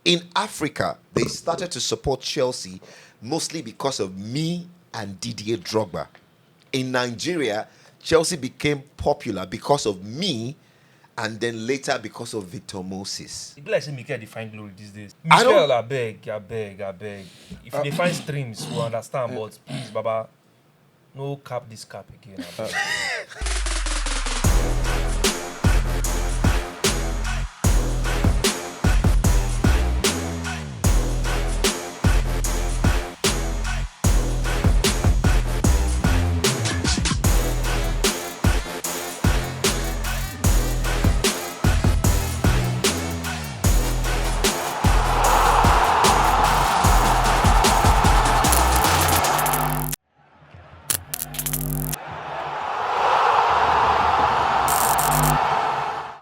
In Africa, they started to support Chelsea mostly because of me and Didier Drogba. In Nigeria, Chelsea became popular because of me and then later because of Victor Moses. It be like say Mikel dey find glory these days. I don't- Mikel, abeg. If they find streams, we understand, but please, Baba, no cap this cap again. Abeg.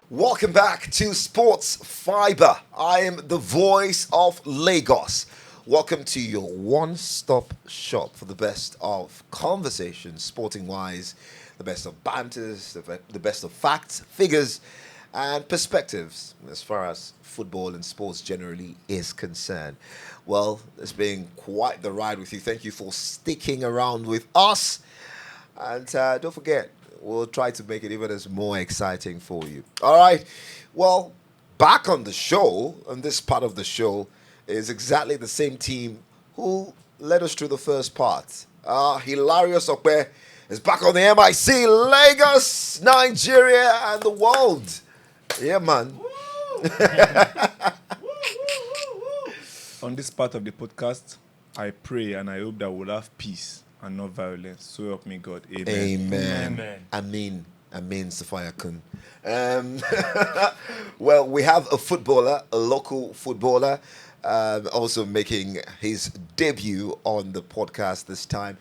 Welcome back to Sports Fiber. I am the voice of Lagos. Welcome to your one-stop shop for the best of conversations, sporting-wise, the best of banters, the best of facts, figures, and perspectives as far as football and sports generally is concerned. Well, it's been quite the ride with you. Thank you for sticking around with us. And don't forget, we'll try to make it even as more exciting for you. All right. Well, back on the show, on this part of the show, is exactly the same team who led us through the first part. Hilarious Okpe is back on the MIC, Lagos, Nigeria, and the world. Yeah, man. On this part of the podcast, I pray and I hope that we'll have peace and not violence. So help me God. Amen. Amen. Amen, Sophia Kun. Well, we have a footballer, a local footballer, also making his debut on the podcast this time.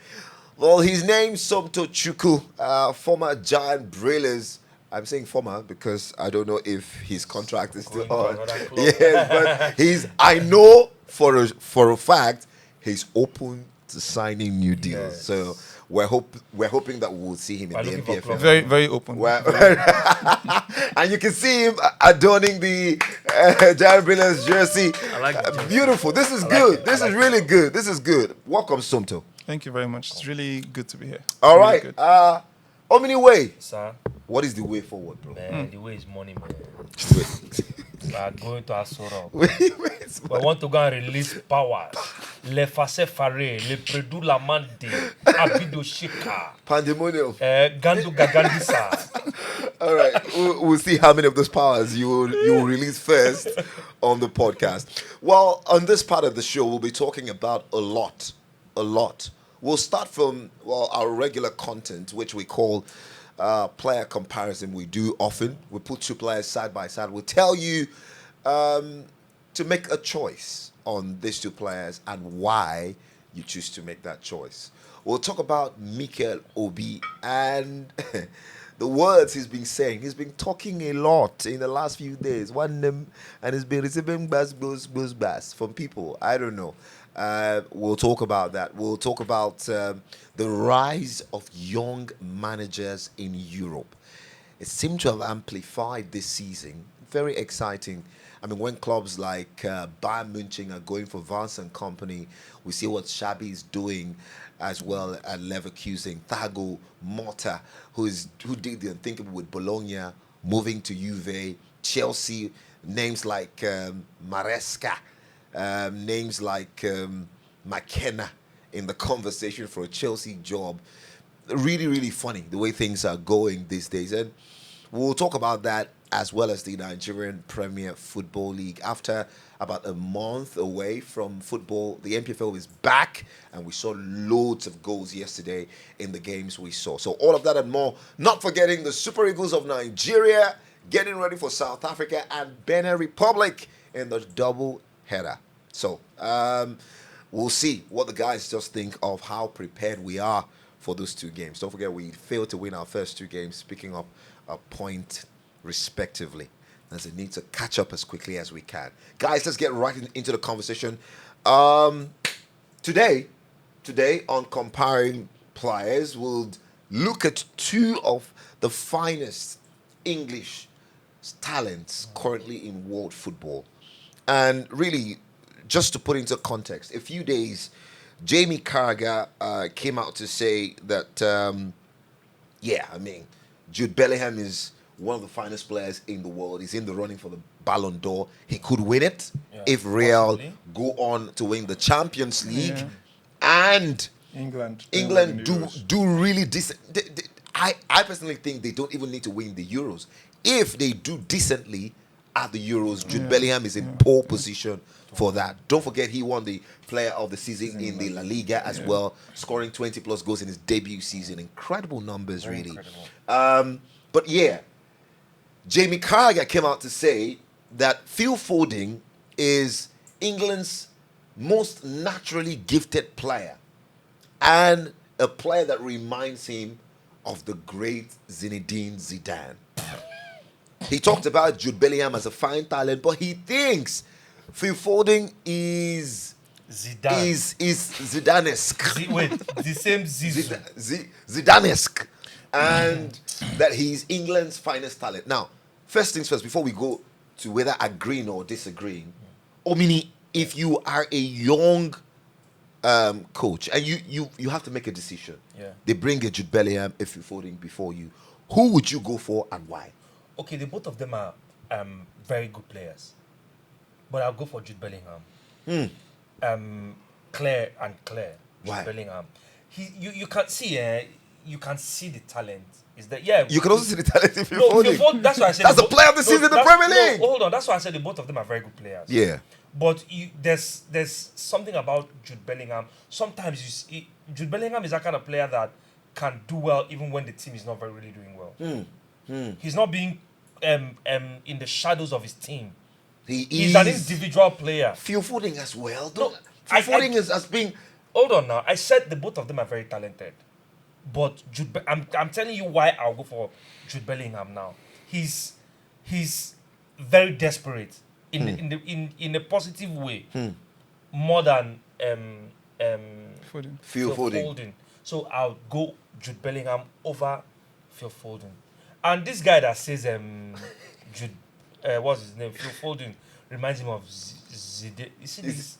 Well, his name's Somto Chukwu, former Giant Brilliers. I'm saying former because I don't know if his contract is still on. Yes, but I know for a fact he's open to signing new deals. Yes. So we're hoping that we'll see him in the NPFL. Very, very open. And you can see him adorning the Giant Brilliants jersey. I like the jersey. Beautiful. This is good. This is really good. This is good. Welcome, Somto. Thank you very much. It's really good to be here. All Really right. good. Omni way. Sir, What is the way forward, bro? man, the way is money, man. Wait. We are going to Asoro. Wait. We want to go and release power. Le face faré, le predu la mande, abido shika, Pandemonium. gandu gagandisa. All right. We'll see how many of those powers you will release first on the podcast. Well, on this part of the show, we'll be talking about a lot. We'll start from our regular content, which we call player comparison. We do often. We put two players side by side. We'll tell you to make a choice on these two players and why you choose to make that choice. We'll talk about Mikel Obi and the words he's been saying. He's been talking a lot in the last few days. One name, and he's been receiving bass from people. I don't know. We'll talk about that. We'll talk about the rise of young managers in Europe. It seemed to have amplified this season. Very exciting. I mean, when clubs like Bayern Munich are going for Vance and company, we see what Xabi is doing as well at Leverkusen. Thiago Motta, who did the unthinkable with Bologna, moving to Juve. Chelsea, names like Maresca, names like McKenna in the conversation for a Chelsea job. Really, really funny the way things are going these days. And we'll talk about that as well as the Nigerian Premier Football League. After about a month away from football, the NPFL is back, and we saw loads of goals yesterday in the games we saw. So all of that and more, not forgetting the Super Eagles of Nigeria getting ready for South Africa and Benin Republic in the double header. So we'll see what the guys just think of how prepared we are for those two games. Don't forget, we failed to win our first two games, picking up a point respectively. There's a need to catch up as quickly as we can. Guys, let's get right into the conversation. Today on Comparing Players, we'll look at two of the finest English talents currently in world football. And really, just to put into context, a few days, Jamie Carragher came out to say that, Jude Bellingham is one of the finest players in the world. He's in the running for the Ballon d'Or. He could win it if Real go on to win the Champions League. And England do really decent. I personally think they don't even need to win the Euros. If they do decently at the Euros, Jude Bellingham is in pole position for that. Don't forget, he won the Player of the Season in the La Liga as well, scoring 20 plus goals in his debut season. Incredible numbers, really. Incredible. But yeah, Jamie Carragher came out to say that Phil Foden is England's most naturally gifted player and a player that reminds him of the great Zinedine Zidane. He talked about Jude Bellingham as a fine talent, but he thinks Phil Foden is Zidane. Is Zidane-esque. Wait, the same Zizou. Zidane-esque. And that he's England's finest talent. Now, first things first, before we go to whether agreeing or disagreeing, Omini, if you are a young coach and you have to make a decision, they bring a Jude Bellingham, a Phil Foden before you, who would you go for and why? Okay, the both of them are very good players, but I'll go for Jude Bellingham. Claire. Why? Jude Bellingham. You can see you can see the talent. Is that You can also see the talent in Phil Foden. Foden. That's why I said that's the player of the season in the Premier League. Hold on, that's why I said the both of them are very good players. Yeah. But there's something about Jude Bellingham. Sometimes Jude Bellingham is that kind of player that can do well even when the team is not really doing well. He's not being in the shadows of his team. He's an individual player. Phil Foden as well. No, Phil Foden has been. Hold on now. I said the both of them are very talented, but I'm telling you why I'll go for Jude Bellingham now. He's very desperate in a positive way, more than Phil Foden. So I'll go Jude Bellingham over Phil Foden. And this guy that says Jude, what's his name? Phil Foden reminds him of Zidane. You see these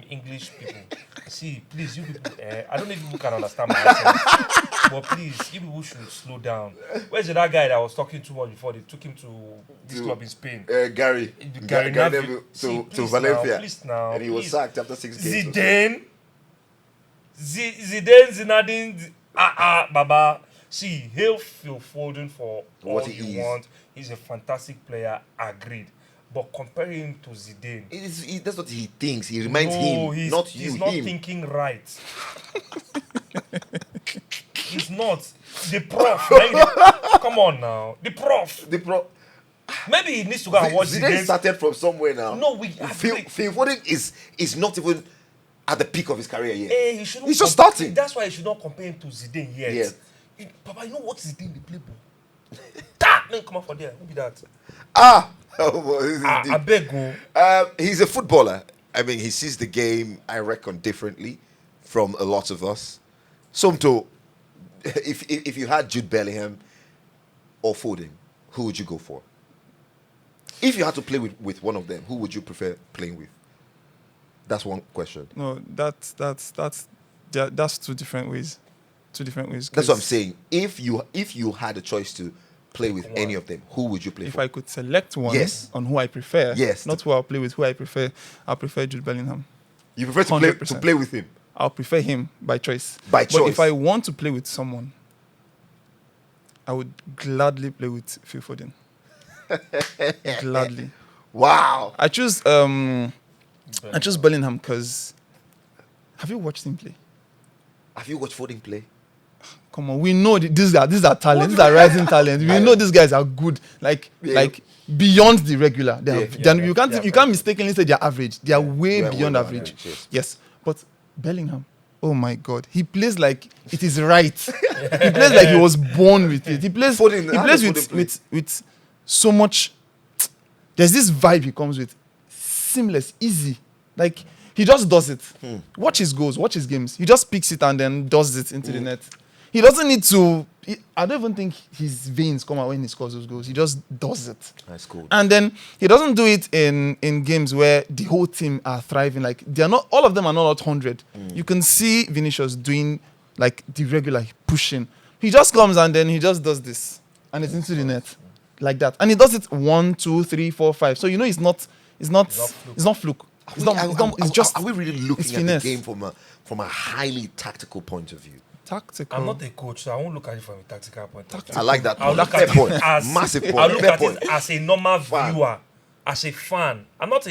English people. See, please, you people. I don't know if you can understand my accent, but please, you people should slow down. Where's that guy that was talking too much before they took him to this club in Spain? Gary Neville to Valencia. Please now, and he was sacked after 6 games. Zinedine, Baba. See, he'll Phil Foden for what all you want. He's a fantastic player, agreed. But comparing him to Zidane, that's what he thinks. He reminds him, not you. He's not thinking right. He's not. The prof. Come on now. The prof. Maybe he needs to go and watch Zidane started from somewhere now. No, Phil Foden is not even at the peak of his career yet. He's just starting. That's why you should not compare him to Zidane yet. Yes. Papa, you know what Zidane the playbook? That man come out for there. Who be that? I beg you. He's a footballer. I mean, he sees the game, I reckon, differently from a lot of us. Somto, if you had Jude Bellingham or Foden, who would you go for? If you had to play with one of them, who would you prefer playing with? That's one question. No, that's two different ways. That's what I'm saying. If you had a choice to play with any of them, who would you play if for? I could select one on who I prefer, not who I'll play with, who I prefer, I'll prefer Jude Bellingham. You prefer to play with him? I'll prefer him by choice. But if I want to play with someone, I would gladly play with Phil Foden. Gladly. Wow. I choose Bellingham because have you watched him play? Have you watched Foden play? Come on, we know these are talent. These are rising talent. We know these guys are good, like beyond the regular. You can't mistakenly say they're average. They are way beyond average. Yes, but Bellingham, oh my God, he plays like it is right. He plays like he was born with it. He plays with so much. There's this vibe he comes with, seamless, easy, like. He just does it. Watch his goals, watch his games. He just picks it and then does it into the net. He doesn't need to. I don't even think his veins come out when he scores those goals. He just does it. That's cool. And then he doesn't do it in games where the whole team are thriving. Like they are not. All of them are not 100. You can see Vinicius doing like the regular pushing. He just comes and then he just does this, and it's into the net, like that. And he does it 1, 2, 3, 4, 5. So you know it's not fluke. It's just. Are we really looking at finesse. the game from a highly tactical point of view? Tactical. I'm not a coach, so I won't look at it from a tactical point of view. I like that. I'll look Fair at point. it as Massive point. I'll look Fair at point. it as a normal Fan. viewer, as a fan. I'm not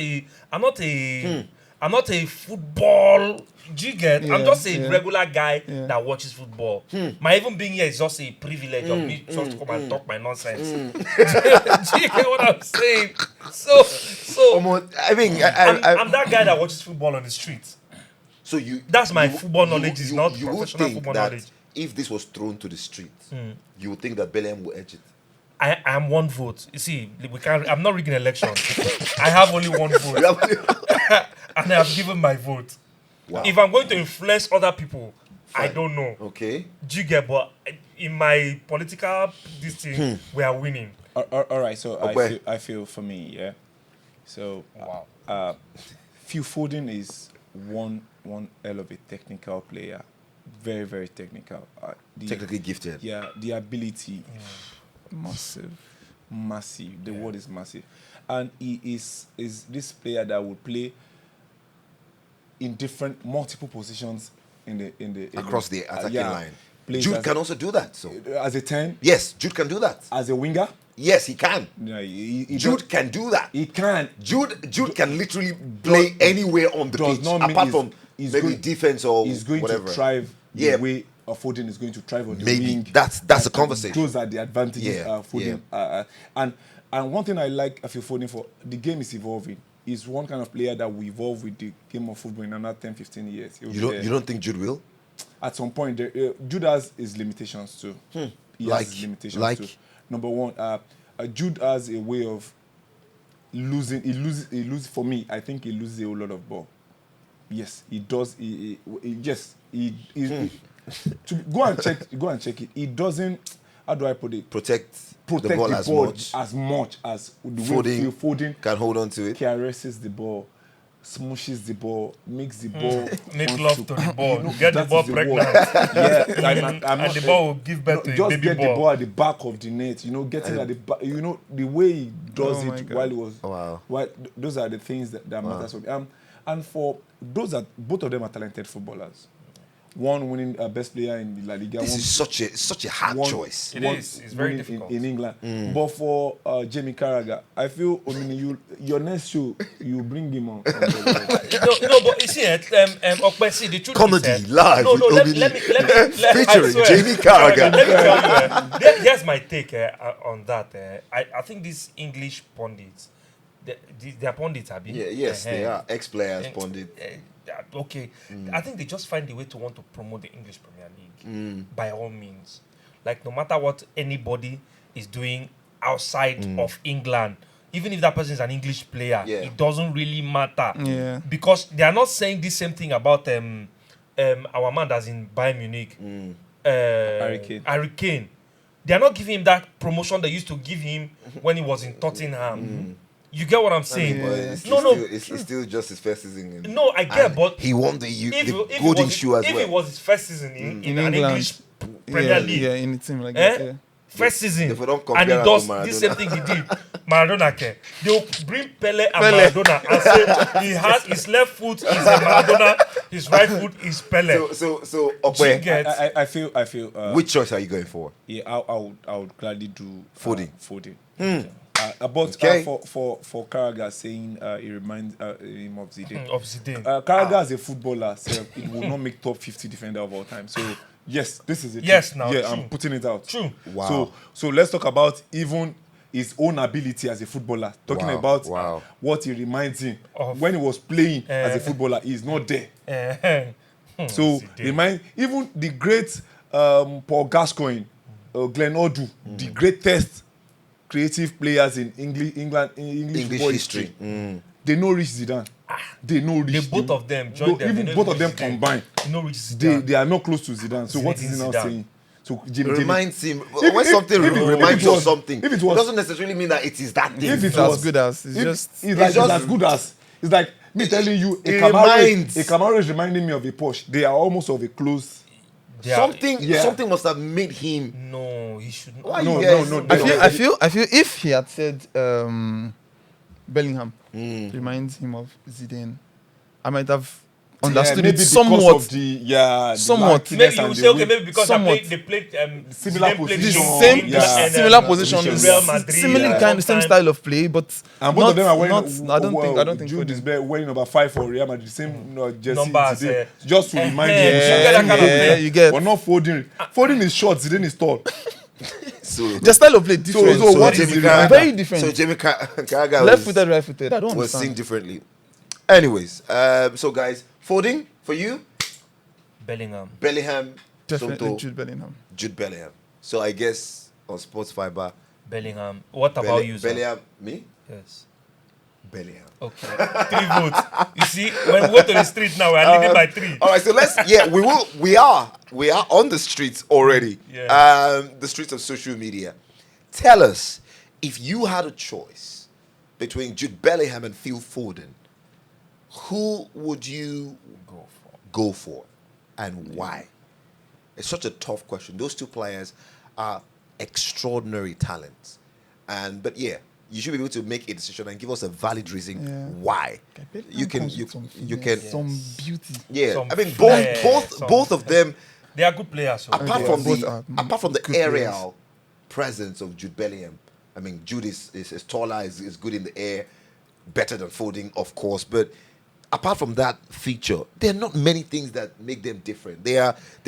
a football. Do you get? I'm just a regular guy that watches football. My even being here is just a privilege of me just to come and talk my nonsense. Do you get what I'm saying? So I mean, I'm that guy that watches football on the street. so you. That's my you- football knowledge. Is not you would professional think football that knowledge. if this was thrown to the street, you would think that Bellingham will edge it. I am one vote. You see, we can't. I'm not rigging elections. I have only one vote, and I have given my vote. Wow. If I'm going to influence other people, I don't know. Okay. Do you get? But in my political this thing, we are winning. All right, so Okay. I feel for me, yeah. So Wow. Phil Foden is one hell of a technical player, very very technical. Technically gifted. Yeah, the ability, Massive. massive. The word is massive, and he is this player that will play in different multiple positions in Across the attacking line. plays Jude as, can also do that. So as a 10, yes, Jude can do that. as a winger. Yes, he can. Yeah, Jude can do that. he can. Jude can literally play anywhere on the does pitch, not mean apart he's- from he's maybe going- defense or He's going whatever. to thrive Yeah. the way Foden is going to thrive on the Maybe. wing. That's a And conversation. Those are the advantages Yeah, Foden. And one thing I like Phil Foden for, the game is evolving. He's one kind of player that will evolve with the game of football in another 10, 15 years. He'll be there. You don't think Jude will? At some point, Jude has his limitations too. He Like- has his limitations like? too. Number one, Jude has a way of losing. He loses. For me, I think he loses a whole lot of ball. Yes, he does. To go and check it. He doesn't. How do I put it? Protect Protect the ball as much. as the way Foden can hold on to it. caresses the ball, smooshes the ball, makes the ball. Make want love to the ball. You know, Get the that ball is the pregnant. word. Yeah, I'm and not, the ball will give birth to a just baby get the ball. ball at the back of the net. You know, getting at the back. You know, the way he does Oh my it God. while he was. Wow. Those are the things that matters for me. And for those that both of them are talented footballers. One winning best player in the La Liga. This one is such a hard choice. It is. It's very winning difficult. in England. But for Jamie Carragher, I feel, your next show, you bring him on. No, but you see, Okpe, see, the truth Comedy is, live No, with let Omini. me Featuring I swear. Jamie Carragher. Let me tell you, here's my take on that. I think these English pundits, they're pundits, Abi. Yes, they are ex-players, pundit. Okay, I think they just find a way to want to promote the English Premier League by all means. Like, no matter what anybody is doing outside of England, even if that person is an English player, it doesn't really matter. Yeah. Because they are not saying the same thing about our man that's in Bayern Munich, Harry Kane. They are not giving him that promotion they used to give him when he was in Tottenham. You get what I'm saying? But it's still just his first season. No, I get, And but he won the if golden it was, shoe as if well. it was his first season in an England. English Premier League, Yeah, in a team like that. Yeah. first season, if we don't and compare he him does to Maradona. this same thing he did, Maradona can. They'll bring Pele and Maradona and say he has his left foot is Maradona, his right foot is Pele. So Do you Okwe, get? I feel. which choice are you going for? Yeah, I would gladly do Foden. Foden. For Carragher saying he reminds him of Zidane. Of Zidane. Carragher as a footballer, it will not make top 50 defender of all time. So yes, this is it. Yes, now, yeah, true. I'm putting it out. True. Wow. So let's talk about even his own ability as a footballer. Talking Wow, about wow. what he reminds him Of- when he was playing as a footballer. He's not there. So Zidane. remind even the great Paul Gascoigne, Glenn Odu, the greatest creative players in English football history. They no reach Zidane. They no reach. Both of them joined them. Even They both no of them reach Zidane. combined, No reach Zidane. they are not close to Zidane. So what is he now Zidane. saying? to Jimmy. Reminds him when something if it reminds you of was- something. if it was- doesn't necessarily mean that it is that thing. If it It's was as good as. It's if- just. it's like just- it's as good as. It's like me telling you it reminds. a Camaro is reminding me of a Porsche. They are almost of a close. They are- Something must have made him. No, he shouldn't. Why No, you guys? no, no, I feel if he had said Bellingham reminds him of Zidane, I might have understood maybe it because somewhat. of the Somewhat. lackiness Maybe you and will the say, okay, way- maybe because Somewhat. they played Similar Zidane played position. in Same, England Yeah. and, similar position. positions, Real Madrid, similar yeah. kind, same style of play, but And both not, of them are wearing. not, I don't think. Jude is Foden. wearing number 5 for Real Madrid. Same jersey Numbers, today, just to remind eh, you. you get that kind of yeah, thing. you get. But not Foden. Foden is short. Zidane is tall. So, Their style of play different. so what is Jamie the Carragher- very different. So Jamie Carragher Left-footed, right-footed. I don't was seen understand. differently. Anyways, so guys, Foden for you, Bellingham. Bellingham, Definitely Soto, Jude Bellingham. Jude Bellingham. So I guess on Sports Fiber, Bellingham. What about you, sir? Bellingham, me, Yes. Bellingham. Okay. 3 votes. You see, when we go to the street now, we're leading by 3. All right, so we are on the streets already. Yeah. The streets of social media. Tell us, if you had a choice between Jude Bellingham and Phil Foden, who would you go for and why? It's such a tough question. Those two players are extraordinary talents. But yeah, you should be able to make a decision and give us a valid reason why. You can some beauty. yeah. Some I mean flair, both of them They are good players. So. apart Yeah, from both the are apart from the good aerial presence of Jude Bellingham. I mean, Jude is taller, is good in the air, better than Foden, of course. But apart from that feature, there are not many things that make them different. They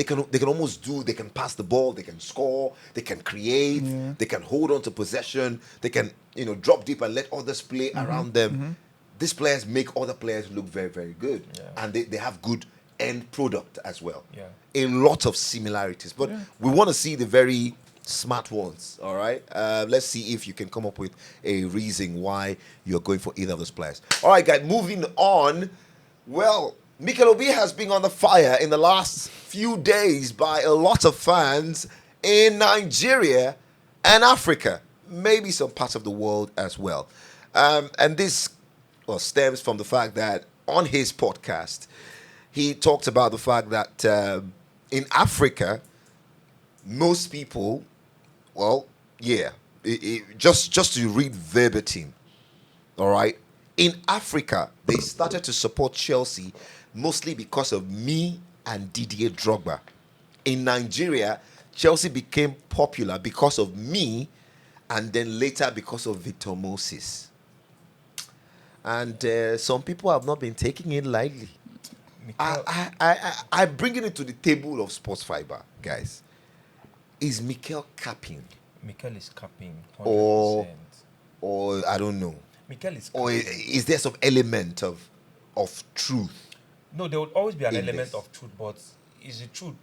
can almost they can pass the ball, they can score, they can create, they can hold on to possession, they can drop deep and let others play around them. These players make other players look very, very good, and they have good end product as well. Yeah. A lot of similarities, but we want to see the very smart ones. All right, let's see if you can come up with a reason why you're going for either of those players. All right, guys, moving on. Well, Mikel Obi has been on the fire in the last few days by a lot of fans in Nigeria and Africa, maybe some parts of the world as well. And this stems from the fact that on his podcast, he talked about the fact that in Africa, most people, just to read verbatim, all right, in Africa, they started to support Chelsea mostly because of me and Didier Drogba. In Nigeria, Chelsea became popular because of me and then later because of Victor Moses. And some people have not been taking it lightly. Mikel, I'm bringing it to the table of Sports Fiber, guys. Is Mikel capping? Mikel is capping 100%. Or I don't know. Mikel is Or capping. is there some element of truth? No, there will always be an in element this? of truth, but is it true?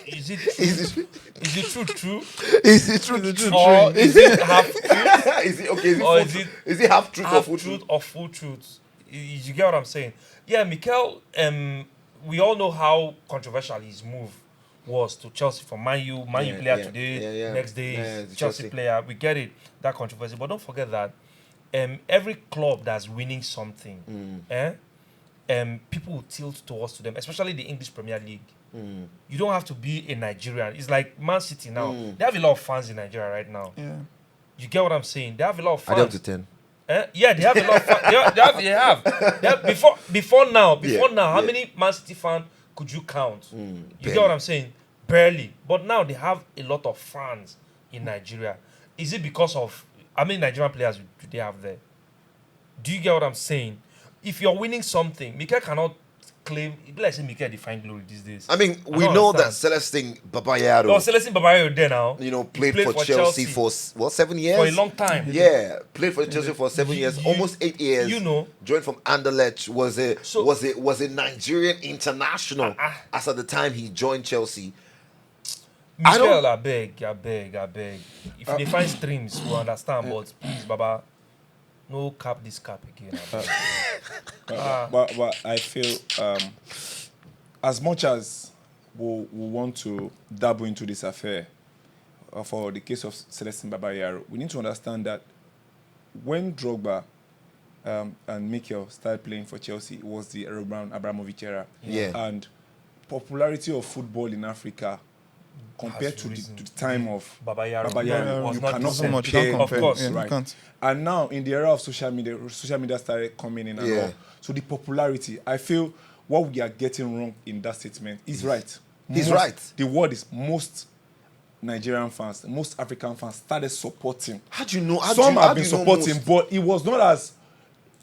Is it Is true? it Is it true? is it truth? Or is it half truth? Is it okay? Is it, Or full is it is it half truth or Half full truth truth? or full truth? You get what I'm saying? Yeah, Mikel. We all know how controversial his move was to Chelsea from Man U. Man U Yeah, player yeah, today, yeah. next day Yeah, is the Chelsea Chelsea. player. We get it, that controversy. But don't forget that every club that's winning something, people will tilt towards to them, especially the English Premier League. You don't have to be a Nigerian. It's like Man City now. They have a lot of fans in Nigeria right now. Yeah. You get what I'm saying? They have a lot of I up fans. to 10. Yeah, they have a lot of fans. They have. Before now, how yeah. many Man City fans could you count? You barely. get what I'm saying? Barely. But now they have a lot of fans in Nigeria. Is it because of how many Nigerian players do they have there? Do you get what I'm saying? If you're winning something, Mikel cannot claim. It's like saying Mikel define glory these days. I mean, we don't know that understand. Celestine Babayaro, No, Celestine Babayo there now. played for Chelsea for 7 years? for a long time. Yeah, played for Chelsea for 7 years, almost 8 years. Joined from Anderlecht, was a Nigerian international as at the time he joined Chelsea. I don't- Mikel, I beg. If they find streams, we understand. But please, Baba, no cap this cap again. I beg. But I feel as much as will want to dabble into this affair, for the case of Celestine Babayaro, we need to understand that when Drogba and Mikel started playing for Chelsea, it was the Roman Abramovich era. Yeah. And popularity of football in Africa compared to the time of Babayaro was you not cannot so much. compare. Can't compare. Of course. Yeah, you Right. can't. And now, in the era of social media started coming in and Yeah. all. So the popularity, I feel what we are getting wrong in that statement is right. He's right. The word is most Nigerian fans, most African fans started supporting. How do you know? Some have been supporting, but it was not as...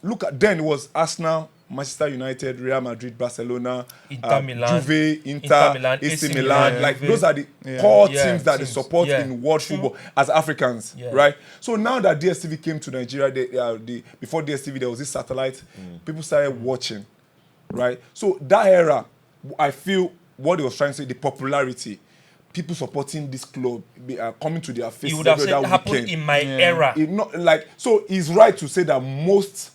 Look at then, it was Arsenal, Manchester United, Real Madrid, Barcelona, Inter Milan, Juve, Inter Milan, AC AC Milan. Milan, Like Juve. those are the Yeah. core Yeah, teams that they teams. support Yeah. in world True. football as Africans, Yeah. right? So now that DSTV came to Nigeria, before DSTV there was this satellite. People started watching, right? So that era, I feel what he was trying to say, the popularity, people supporting this club, coming to their He faces would have every said other happened weekend. in my era. It not like so. It's right to say that most.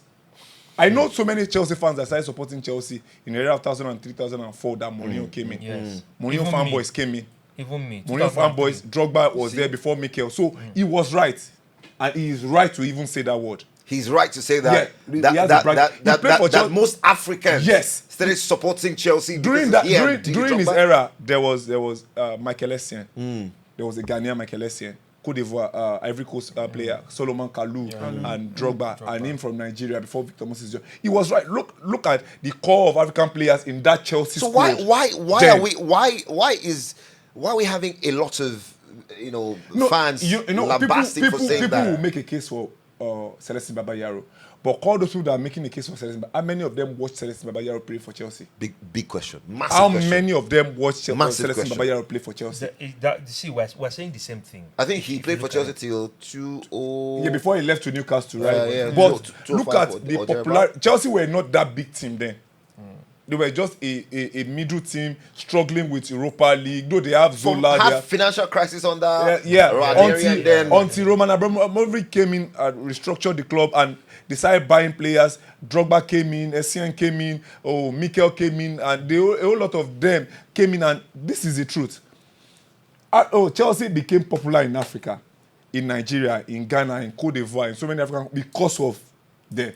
I know so many Chelsea fans that started supporting Chelsea in the era of 2003, 2004 that Mourinho came in. Yes. Mourinho Even fanboys me. came in. Even me. Mourinho 2003. fanboys, Drogba was there before Mikel. So he was right. And he is right to even say that word. He's right to say that Yeah, he has a brag- he played for that Chelsea. most Africans Yes. started supporting Chelsea During because that, he had during his Drogba. era, there was Mikel Essien. There was a Ghanaian Mikel Essien, Cote d'Ivoire, Ivory Coast player, Solomon Kalou and Drogba, and him from Nigeria before Victor Moses. He was right. Look at the core of African players in that Chelsea So squad. why then. are we having a lot of fans lambasting for saying people that? will make a case for Celestine Babayaro, but call those people that are making a case for Celestine. How many of them watched Celestine Babayaro play for Chelsea? Big question. Massive How question. many of them watched Massive Celestine question. Babayaro play for Chelsea? See, we're saying the same thing. I think he played for look at Chelsea till 20. Yeah, before he left to Newcastle, right? yeah, But 205 look at or the thereabout. popular. Chelsea were not that big team then. They were just a middle team struggling with Europa League. Though they have From Zola, they half have financial crisis under until, and then until Roman Abramovich came in and restructured the club and decided buying players. Drogba came in, Essien came in, Mikel came in, and a whole lot of them came in. And this is the truth. Chelsea became popular in Africa, in Nigeria, in Ghana, in Cote d'Ivoire, in so many African because of them.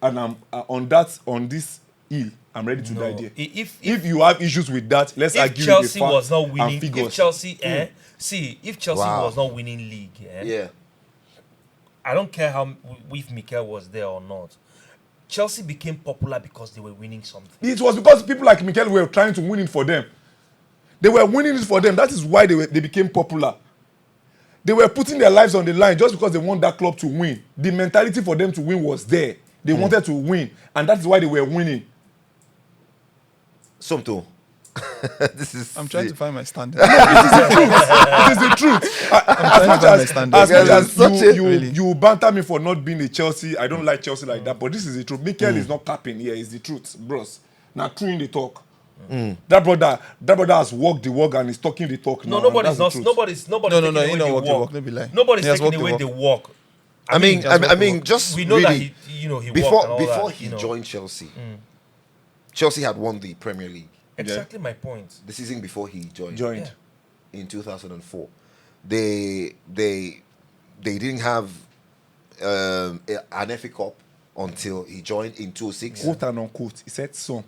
And I'm on this hill. I'm ready to die there. If you have issues with that, let's if argue Chelsea with the was facts not and winning, figures. if Chelsea, if Chelsea Wow. was not winning league, yeah. I don't care if Mikel was there or not. Chelsea became popular because they were winning something. It was because people like Mikel were trying to win it for them. They were winning it for them. That is why they became popular. They were putting their lives on the line just because they want that club to win. The mentality for them to win was there. They wanted to win, and that is why they were winning. Somto. This is. I'm trying to find my standard. It is the truth. As much as you banter me for not being a Chelsea, I don't like Chelsea like that. But this is the truth. Mikel is not capping here. It's the truth, bros. Now, true in the talk. That brother has walked the walk and is talking the talk now. No, nobody's taking No, taking he away don't the walk the walk. walk. Don't be lying. Nobody's He has taking walked away the the walk. I mean, just we know really, that he walked and before all he that, joined Chelsea, Chelsea had won the Premier League Exactly my point. the season before he joined. Yeah. In 2004. They didn't have an FA Cup until he joined in 2006. quote and unquote, he said some.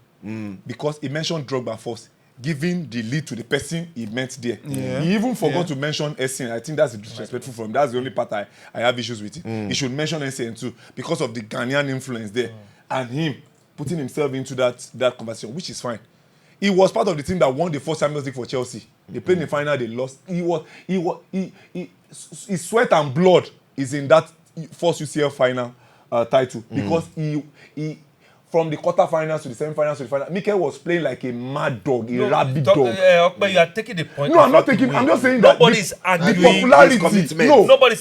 Because he mentioned Drogba first, giving the lead to the person he meant there. Yeah. He even forgot Yeah. to mention Essien. I think that's disrespectful from him. That's the only part I have issues with it. He should mention Essien too, because of the Ghanaian influence there. And him putting himself into that conversation, which is fine. He was part of the team that won the first Champions League for Chelsea. They played in the final, they lost. His sweat and blood is in that first UCL final title, because he from the quarterfinals to the semi-finals to the final, Mikel was playing like a mad dog, a rabid dog. But you are taking the point. No, I'm not taking. I'm just saying that nobody's the arguing. popularity. commitment.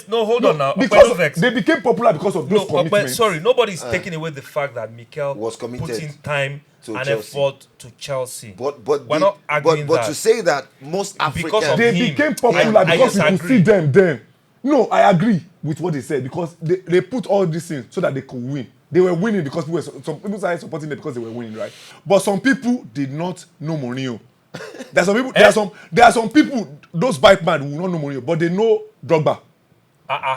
No, Hold on now. because Okpe, they became popular because of those commitments. sorry, nobody's taking away the fact that Mikel Was committed put in time to and Chelsea. effort to Chelsea. But we're not arguing but that. to say that most Because of Africans They him. became popular I because you could disagree. see them then. No, I agree with what they said, because they put all these things so that they could win. They were winning because some people started supporting them because they were winning, right? But some people did not know Mourinho. There's some people. There are some people. Those bike man who don't know Mourinho, but they know Drogba.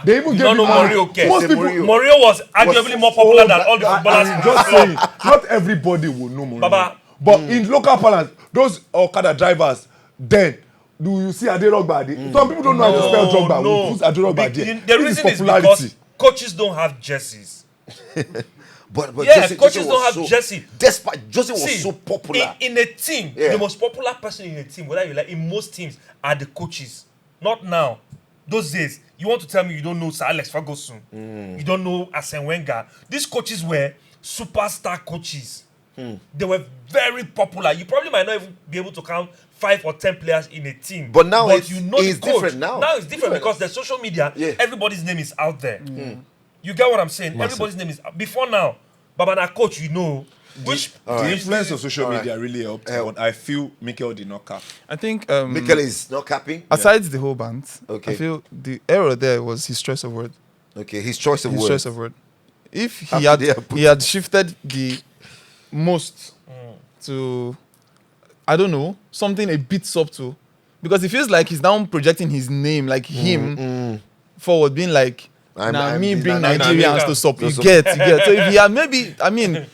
They even You gave don't know him- Mourinho, okay. Most people. Mourinho was arguably more popular than all the footballers in I'm the just club. saying, not everybody will know Mourinho. Baba. But in local parlance, those Okada drivers, then do you see Aderogba? Some people don't know how to spell Drogba. No. Who's Aderogba The there? reason This is popularity. because coaches don't have jerseys. But Yeah, Jose coaches don't was have jersey. Despite Jose was See, so popular. in a team, Yeah. the most popular person in a team, whether you like, in most teams, are the coaches. Not now. Those days, you want to tell me you don't know Sir Alex Ferguson, you don't know Arsene Wenger. These coaches were superstar coaches. They were very popular. You probably might not even be able to count 5 or 10 players in a team. But now it's the coach. different now. Now it's different because there's social media. Yeah. Everybody's name is out there. You get what I'm saying? Everybody's name is before now. Baba na coach, you know. Which The influence of social media really helped, but I feel Mikel did not cap. I think Mikel is not capping. aside the whole band, Okay. I feel the error there was his choice of word. Okay, his choice of His words. choice of word. If How he could had they have put he had shifted the most to, I don't know, something a bit subtle, because it feels like he's now projecting his name, like him, forward, being like, I'm me the bring Nigerian Nigerians to stop. You to get. So if he had maybe, I mean,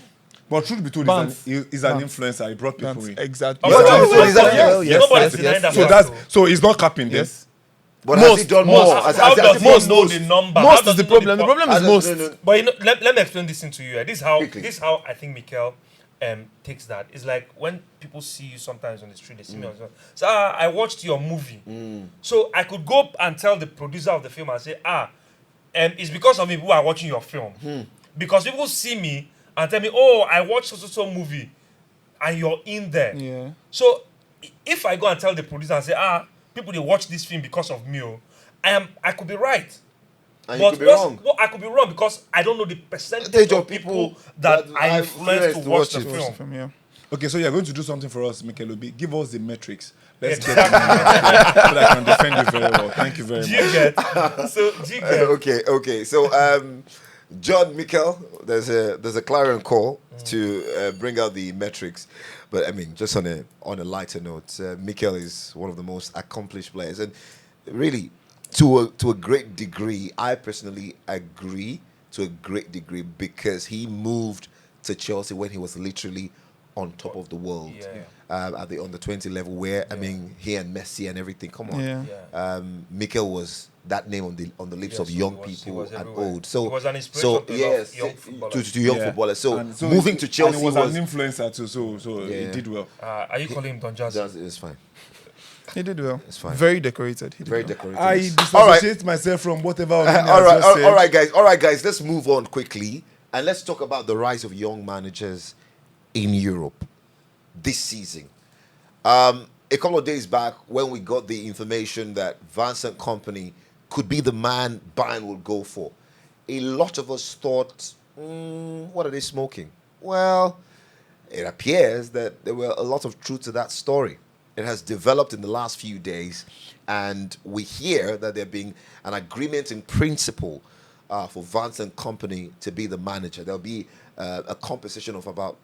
But truth be told, Bans. he's an influencer. He brought people in. exactly. Of Yeah, course, well, of course, well, yes. yes, Nobody's yes, denying that. So fact. so he's not capping them. Yes. But has he Most, done most. more? How does he know the number? How Most does is the he know problem. The po- problem is most. But you know, let me explain this thing to you. This is how Quickly. I think Mikel takes that. It's like when people see you sometimes on the street, they see me on the street. So I watched your movie. So I could go and tell the producer of the film and say, it's because of me people are watching your film. Because people see me and tell me, oh, I watched so movie, and you're in there. Yeah. So if I go and tell the producer and say, people they watch this film because of me, I could be right. And you could be wrong. I could be wrong because I don't know the percentage of people that I influenced to watch the film. From here. Okay, so you're going to do something for us, Mikel Obi. Give us the metrics. Let's get them so that I can defend you very well. Thank you very Do much. you get? So do you get? Okay. So, John Mikel, there's a clarion call to bring out the metrics, but I mean, just on a lighter note, Mikel is one of the most accomplished players, and really, to a great degree, I personally agree to a great degree because he moved to Chelsea when he was literally on top of the world. At the under 20 level, where I mean, he and Messi and everything. Come on, Yeah. Mikel was that name on the lips Yeah, of so young he was people and everywhere. old. So He was an inspiration to a lot of young footballers. to young Yeah. footballers. So, And moving to Chelsea and he was was an influencer too, so he Yeah. did well. Are you calling him Don Jazzy? it's fine, He did well. It's fine. Very decorated. He did very well. decorated. I All right, dissociate myself from whatever. all right, guys. Let's move on quickly and let's talk about the rise of young managers in Europe this season. A couple of days back, when we got the information that Vincent Kompany could be the man Bayern will go for, a lot of us thought, what are they smoking? Well, it appears that there were a lot of truth to that story. It has developed in the last few days, and we hear that there being an agreement in principle for Vincent Kompany to be the manager. There'll be a compensation of about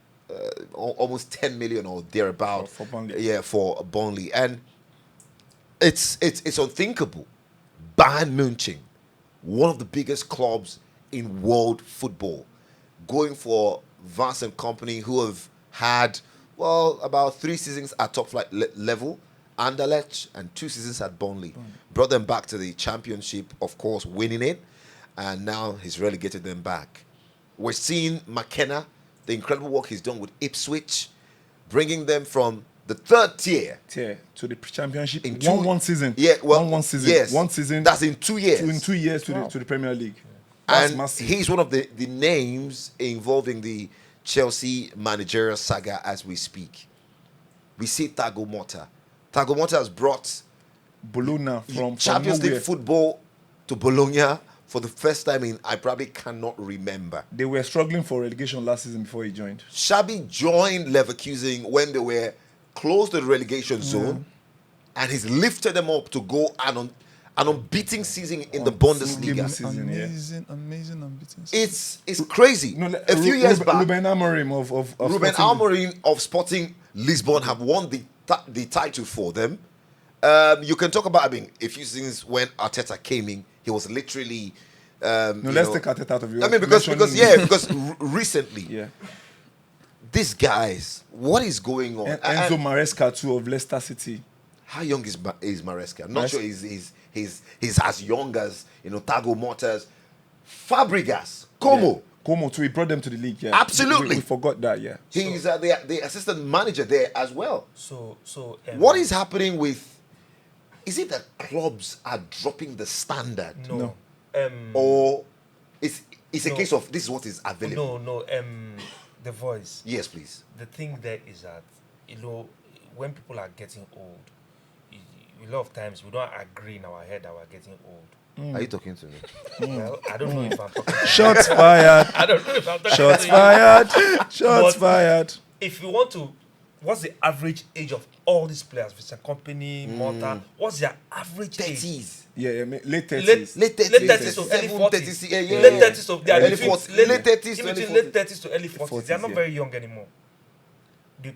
almost 10 million or thereabout For Burnley. Yeah, for Burnley, and it's unthinkable. Bayern Munich, one of the biggest clubs in world football, going for Vincent Kompany, who have had about 3 seasons at top flight level, Anderlecht, and 2 seasons at Burnley. Brought them back to the championship, of course, winning it, and now he's relegated them back. We're seeing McKenna, the incredible work he's done with Ipswich, bringing them from the 3rd tier to the championship in in one season. Yeah, well, one season. Yes, One season. That's in 2 years. in 2 years to the Premier League. That's And massive. he's one of the names involving the Chelsea managerial saga as we speak. We see Thiago Motta. Thiago Motta has brought Bologna from Champions nowhere. League football to Bologna for the first time in I probably cannot remember. They were struggling for relegation last season before he joined. Xabi joined Leverkusen when they were close to the relegation zone, and he's lifted them up to go an unbeaten season in the Bundesliga. Season, yeah. Amazing unbeaten. It's crazy. No, A few years back, Ruben Amorim of Ruben Sporting. Amorim of Sporting Lisbon have won the the title for them. You can talk about, I mean, a few things when Arteta came in, he was literally. Let's take Arteta out of your. I mean, because recently, yeah. these guys, what is going on? Enzo Maresca too of Leicester City. How young is Maresca? I'm not sure he's as young as Tago Motas, Fabregas, Como. Yeah. Como too. He brought them to the league. Yeah, Absolutely. We forgot that. Yeah. He's the assistant manager there as well. So What is happening with? Is it that clubs are dropping the standard? No. Or it's a No. case of this is what is available? No. The voice. Yes, please. The thing there is that when people are getting old, a lot of times we don't agree in our head that we're getting old. Are you talking to me? Well, I don't know if I'm talking. Shots fired. I don't know if I'm talking. Shots to you. fired. Shots But- fired. If you want to, what's the average age of all these players? Vincent Company, Mota. What's their average age? 30s. Yeah, late Late 30s. Late 30s. Late 30s to early 7, 40s. 30s, yeah. Late 30s to they are Early between 40s. late- Late 30s in to early between 40s. late 30s to early 40s. They are 40s, not yeah. very young anymore. The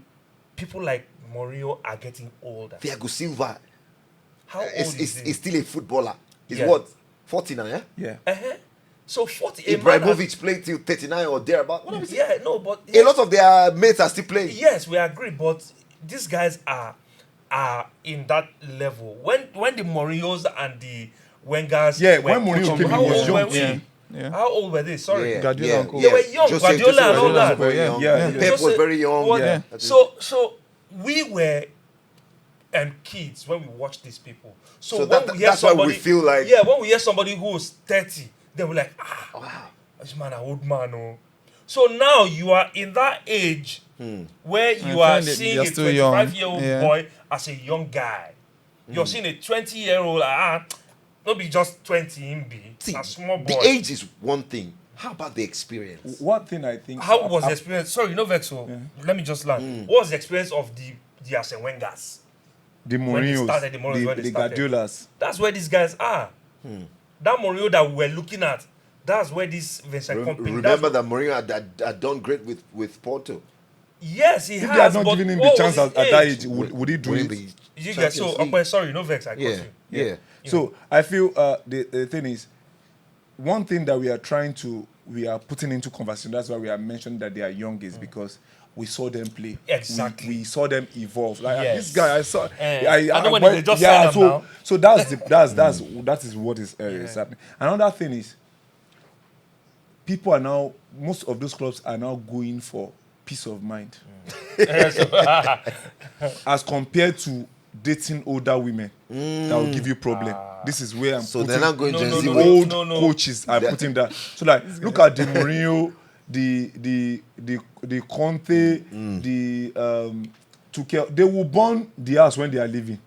people like Mourinho are getting older. Thiago Silva How old is is he? still a footballer. He's Yeah. what? 49, yeah? Yeah. Uh-huh. So 40. a man has- Ibrahimovic played till 39 or thereabout. What am I saying? Yeah, no, but A lot of their mates are still playing. yes, we agree, but these guys are in that level. When the Mourinhos and the Wengers Yeah, were when Mourinho coaching, came in, how he was old were young. we? Yeah. Yeah. How old were they? Sorry. Yeah, Guardiola yeah, and co. yeah. They were young, Jose Guardiola and all was that. very young. Yeah. Pep was very young. What- Yeah. So we were kids when we watched these people. So, when we hear that's why somebody, we feel like when we hear somebody who is 30, then we're like, wow. this man an old man. Oh. So now you are in that age where you I are find that seeing they're a still young. 25-year-old Yeah. boy as a young guy. You're seeing a 20-year-old, not be just 20 in B, See, a small boy. the age is one thing. How about the experience? One thing I think. How was the experience? Sorry, no Vexo. Let me just land. What was the experience of the Arsene Wengers? The when they Mourinhos, started, the Mourinhos when they the started. Guardiolas. That's where these guys are. That Mourinho that we're looking at, that's where this Vincent Company. Remember that Mourinho had done great with Porto. Yes, he If has. they had not but given him the what chance was at his that age? age, would he do Winning it? the You get so. Champions League. Okay, sorry, no vex. I got Yeah, you. yeah. So I feel the thing is, one thing that we are putting into conversation, that's why we are mentioning that they are young, is because we saw them play. Exactly. We saw them evolve. Like Yes. this guy, I saw. I know when they just signed him now. So that is what is happening. Another thing is, people are now, most of those clubs are now going for peace of mind, as compared to dating older women that will give you problem. This is where I'm So putting they're not going No, to no, see the no, old no. coaches are putting that. So like, look at the Mourinho, the Conte, the Tuchel. They will burn the house when they are leaving.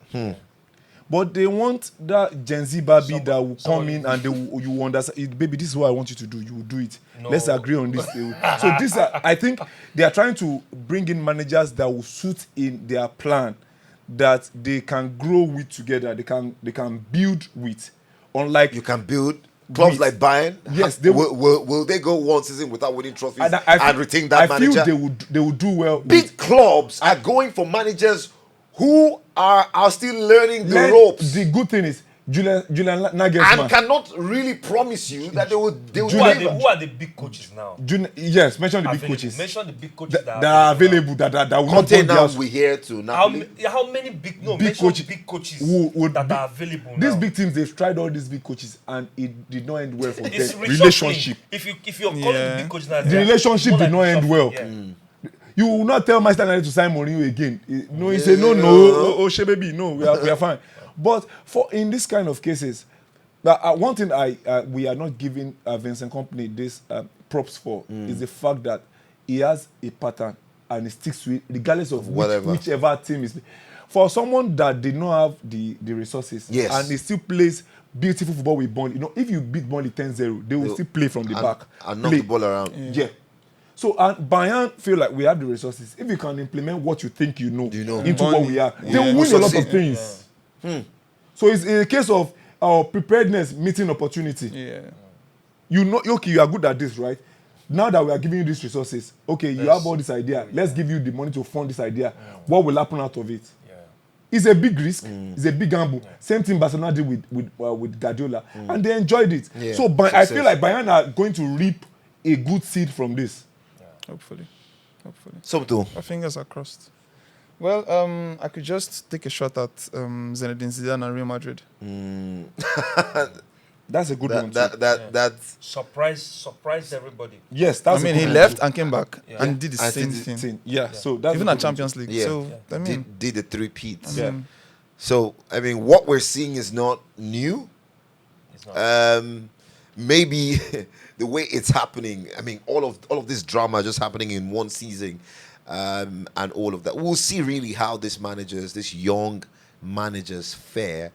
But they want that Gen Z Barbie that will come in and you will understand. Baby, this is what I want you to do. You will do it. No. Let's agree on this. So this, I think, they are trying to bring in managers that will suit in their plan, that they can grow with together. They can build with. Unlike You can build clubs like Bayern. Yes, they will they go one season without winning trophies and and retain that manager? I feel they will do well. Big clubs are going for managers who are still learning the ropes The good thing is Julian and Nagelsmann. cannot really promise you that they will Who are deliver. the big coaches now? Yes, mention the big Available. coaches Mention the big coaches that are available. That will not Conte burn now theirs. we here to How Napoli. many big Big mention coaches big coaches would that be- are available These now. big teams, they've tried all these big coaches and it did not end well for It's them. reshuffling. Relationship. If you're calling Yeah. the big coaches now, The they are relationship more did like not end reshuffling, well. yeah. You will not tell Manchester United to sign Mourinho again. No, he say no. Oh, she baby, no, we are fine. But in this kind of cases, one thing we are not giving Vincent Company this props for is the fact that he has a pattern and he sticks to it regardless of Whatever. whichever team is. For someone that did not have the resources, Yes. and he still plays beautiful football with Burnley. If you beat Burnley 10-0, they will still play from the back. And knock Play. the ball around. Yeah. So Bayern feel like we have the resources. If you can implement what you think you know, into what we are, they will win a lot of things. So it's a case of preparedness meeting opportunity. Yeah. You know, okay, you are good at this, right? Now that we are giving you these resources, okay, you have all this idea. Let's give you the money to fund this idea. What will happen out of it? Yeah. It's a big risk. It's a big gamble. Same thing Barcelona did with Guardiola, and they enjoyed it. Yeah. So I feel like Bayern are going to reap a good seed from this. Hopefully. Something. Our fingers are crossed. Well, I could just take a shot at Zinedine Zidane and Real Madrid. That's a good one. That's Surprised everybody. Yes, that's. I mean, a he good left one and came back Yeah. and did the And same did the thing. Yeah, so that's Even a at good one Champions too. League. Yeah. So, I mean, did the three-peats. Yeah. So I mean, what we're seeing is not new. It's not. Maybe the way it's happening. I mean, all of this drama just happening in one season, and all of that. We'll see really how these young managers, fare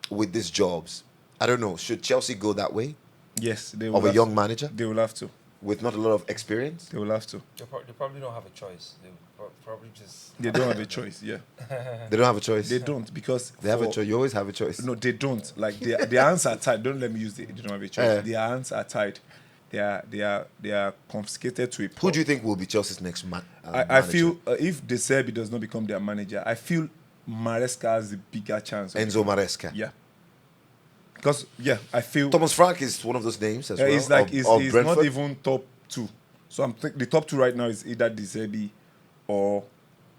with these jobs. I don't know. Should Chelsea go that way Yes, they will of a have young to. manager They will have to. with not a lot of experience? They will have to. They probably don't have a choice. They probably just. They don't have a choice. Yeah, They don't have a choice. they don't because They have a for- choice. You always have a choice. No, they don't. Like their hands are tied. Don't let me use it. They don't have a choice. Yeah. Their hands are tied. They are confiscated to a. Who do you think will be Chelsea's next I manager? feel if De Zerbi does not become their manager, I feel Maresca has the bigger chance. Of Enzo Maresca. Yeah. Because I feel Thomas Frank is one of those names as well. it's like of he's Brentford. not even top two. So I'm thinking the top two right now is either De Zerbi or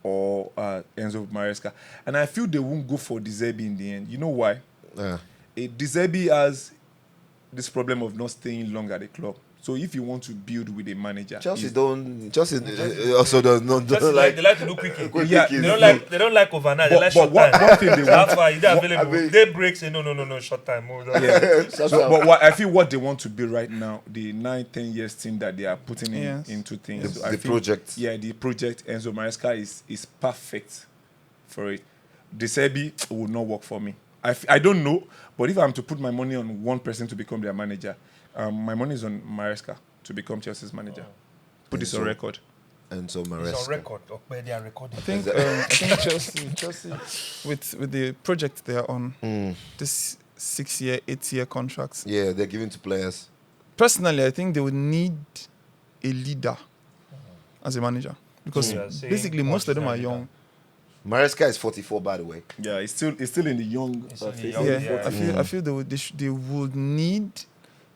Enzo Maresca, and I feel they won't go for De Zerbi in the end. You know why? Yeah. De Zerbi has this problem of not staying long at the club. So if you want to build with a manager, Chelsea he's- also don't Just like they like to do quickie. quick Yeah, kicking. They don't like overnight. They But- like but short what- time. one thing they That's want- why they're available. I mean- They break say no short time. Oh, That's So, what- but what I feel what they want to build right now, the 9-10 years team that they are putting Yes. into things. The- So I the feel- project. Yeah, the project. Enzo Maresca is perfect for it. De Zerbi will not work for me. I don't know, but if I'm to put my money on one person to become their manager, my money is on Maresca to become Chelsea's manager. Put this on Enzo. record. Enzo it's Maresca. on record. Okay, they are recording. I think Chelsea with the project they are on, this 6-year, 8-year contracts. Yeah, they're giving to players. Personally, I think they would need a leader as a manager because Yeah, saying basically most of them are leader. young. Maresca is 44, by the way. Yeah, it's still in the young. It's in the phase. young- Yeah, yeah. I feel they would need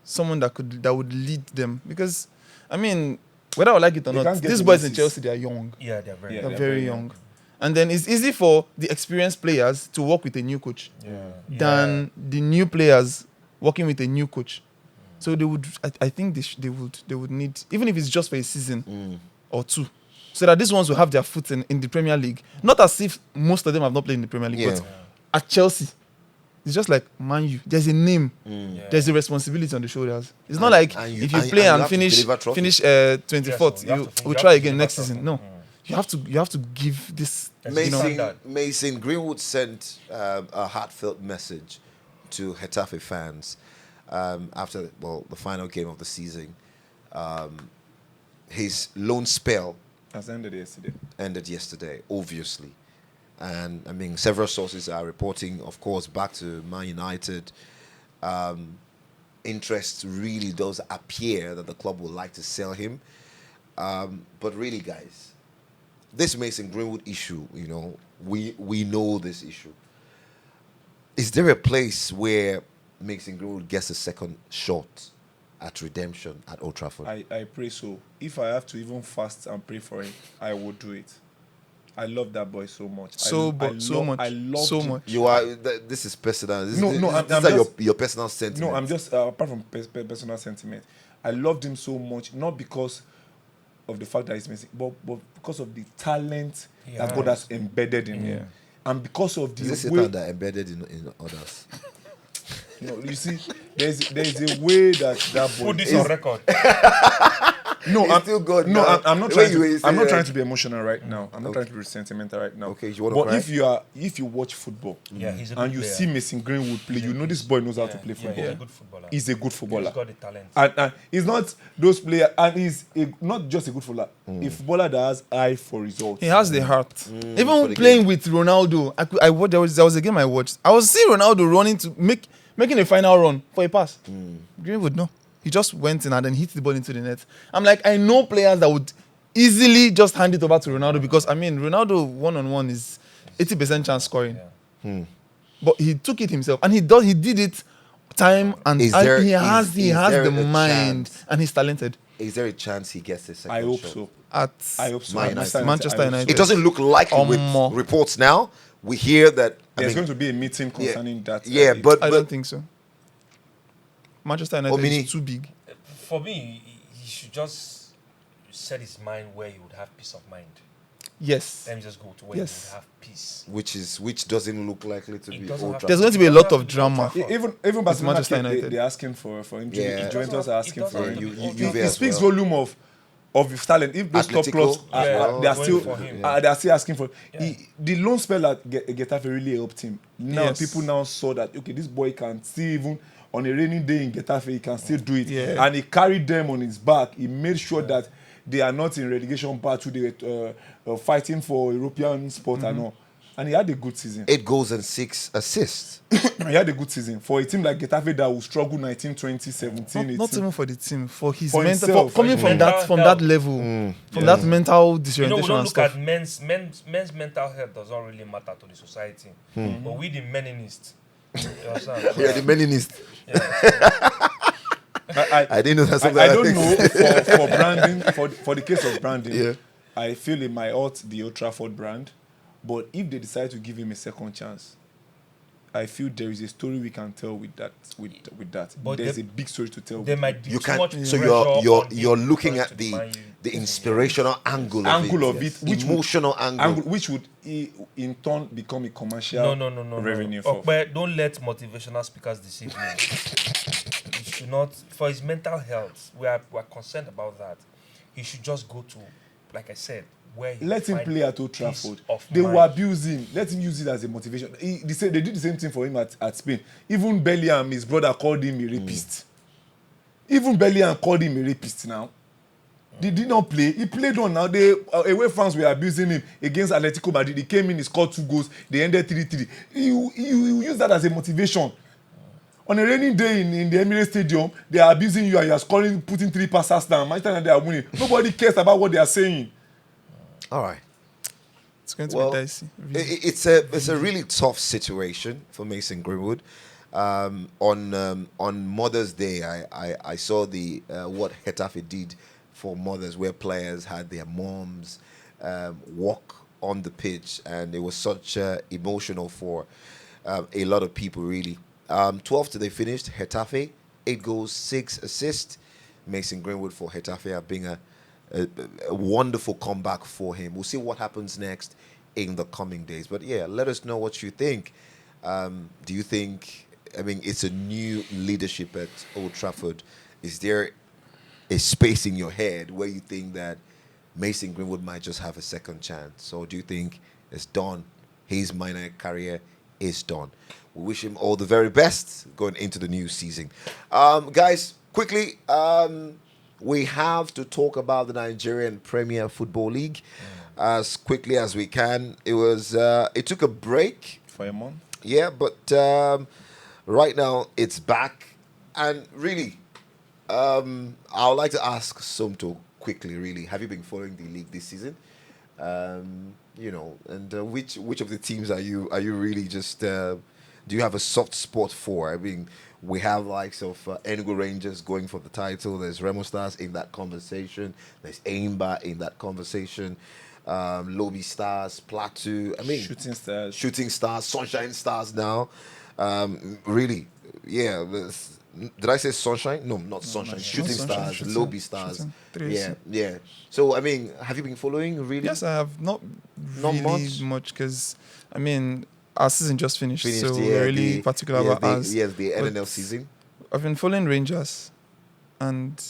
someone that would lead them because I mean whether I like it or They not, can't get these the boys in masses. Chelsea they are young. Yeah, they're very. Yeah. They're They're very very young. And then it's easy for the experienced players to work with a new coach than the new players working with a new coach. So they would, I think they would need, even if it's just for a season or two, so that these ones will have their foot in the Premier League. Not as if most of them have not played in the Premier League, Yeah. but at Chelsea, it's just like Man U. There's a name, there's a responsibility on the shoulders. It's not like and you- if you and play you and have to finish deliver trophies. finish 24th, Yes, you have we'll to try again deliver next trophy. season. No, you have to give this. That's You know, standard. Mason Greenwood sent a heartfelt message to Getafe fans after the final game of the season. His loan spell Has ended yesterday. ended yesterday, obviously. And I mean, several sources are reporting, of course, back to Man United. Interest really does appear that the club would like to sell him. But really, guys, this Mason Greenwood issue, we know this issue. Is there a place where Mason Greenwood gets a second shot at redemption at Old Trafford? I pray so. If I have to even fast and pray for him, I will do it. I love that boy so much. so I much. him. You are. This is personal. No, I'm these are just- your personal sentiments. No, I'm just apart from personal sentiment. I loved him so much, not because of the fact that he's missing, but because of the talent that God has embedded in him, and because of Is this the Satan way. that embedded in others? You see, there's a way that boy Put this is. on record. No, It's still God No, now. I'm not The way trying. you say I'm not that. trying to be emotional right now. I'm not Okay. trying to be sentimental right now. Okay, you wanna But cry? if you watch football, Yeah, he's a and good you player. see Mason Greenwood play, you know this boy knows how to play Yeah, football. he's a good footballer. He's a good footballer. He's got the talent. And he's not those players, and he's not just a good footballer, a footballer that has eye for results. He has the heart. for Even the playing game. with Ronaldo, I watched, there was a game I watched. I was seeing Ronaldo running to making a final run for a pass. Greenwood, no. He just went in and then hit the ball into the net. I'm like, I know players that would easily just hand it over to Ronaldo because, I mean, Ronaldo one-on-one is 80% chance scoring. Yeah. But he took it himself, and he did it time and Is and there- he is- has is the there a mind, chance? and he's talented. Is there a chance he gets the second I hope shot? so. At I hope so. Man Manchester United. It doesn't look likely with Omo. reports now. We hear that. There's going to be a meeting concerning that. Yeah, but I don't think so. Manchester United Omini. is too big. For me, he should just set his mind where he would have peace of mind. Yes. Let me just go to where Yes. he would have peace. which doesn't look likely to It be doesn't Old have- Trafford. There's going to be a lot of drama. Even Barcelona, Manchester they, United. they're asking for injury. Yeah. Juventus are asking It for doesn't him. have to be You- Old you- It as speaks well. volume of his talent. If those top Atletico? clubs Yeah. they are Going still for him. they are still asking for Yeah. the loan spell at Getafe really helped him. Now Yes. people now saw that okay, this boy can still, even on a rainy day in Getafe, he can still do it. Yeah. And he carried them on his back. He made sure that they are not in relegation battle. They were fighting for European spot and all. And he had a good season. 8 goals and 6 assists. He had a good season for a team like Getafe that will struggle 19, 20, 17, 18. Not even for the team, for his For mental, himself. coming For from his that mental level, Mm. from that mental You know, we disorientation don't and look stuff. at men's mental health does not really matter to the society. But we the meninists. You understand? We are the meninist. I didn't know that's something I like don't this. know for branding, for the case of branding, Yeah. I feel it might hurt the Old Trafford brand. But if they decide to give him a second chance, I feel there is a story we can tell with that. With that, But there's they- a big story to tell. There with might be You too can't. much So pressure you're on him looking going at to the Man U. the inspirational angle angle of of it, it, which emotional angle. which would in turn become a commercial No. revenue for. Okpe, don't let motivational speakers deceive you. You should not. For his mental health, we are concerned about that. He should just go to, like I said, where he Let him find play at Old peace Trafford. of They mind. will abuse him. Let him use it as a motivation. They did the same thing for him at Spain. Even Bellingham, his brother, called him a rapist. Even Bellingham called him a rapist now. Did he not play? He played on now. Away fans were abusing him against Atletico Madrid. He came in, he scored 2 goals. They ended 3-3. You use that as a motivation. On a rainy day in the Emirates Stadium, they are abusing you and you are scoring, putting 3 passes down. Manchester United are winning. Nobody cares about what they are saying. All right. It's going to Well, be dicey. Really. It's a really tough situation for Mason Greenwood. On Mother's Day, I saw the what Getafe did for mothers, where players had their moms walk on the pitch, and it was such emotional for a lot of people. Really, 12th they finished. Getafe, 8 goals, 6 assists. Mason Greenwood for Getafe have been a wonderful comeback for him. We'll see what happens next in the coming days. But yeah, let us know what you think. Do you think, I mean, it's a new leadership at Old Trafford. Is there a space in your head where you think that Mason Greenwood might just have a second chance? Or do you think it's done? His minor career is done. We wish him all the very best going into the new season. Guys, quickly, we have to talk about the Nigerian Premier Football League as quickly as we can. It took a break, For a month. yeah, but right now it's back. And really, I would like to ask Somto quickly, really, have you been following the league this season? You know, and which of the teams are you really just, do you have a soft spot for? I mean, we have likes of Enugu Rangers going for the title. There's Remo Stars in that conversation. There's Aimba in that conversation. Lobby Stars, Plateau. I mean, Shooting Stars, Sunshine Stars now. Really, yeah. Did I say Sunshine? No, not Sunshine. Shooting Sunshine, Stars, Lobby Stars. Shooting, 3SC. Yeah. So, I mean, have you been following, really? Yes, I have not Not really much because, I mean, our season just finished, so yeah, we're really particular about ours. Yes, the But NNL season. I've been following Rangers, and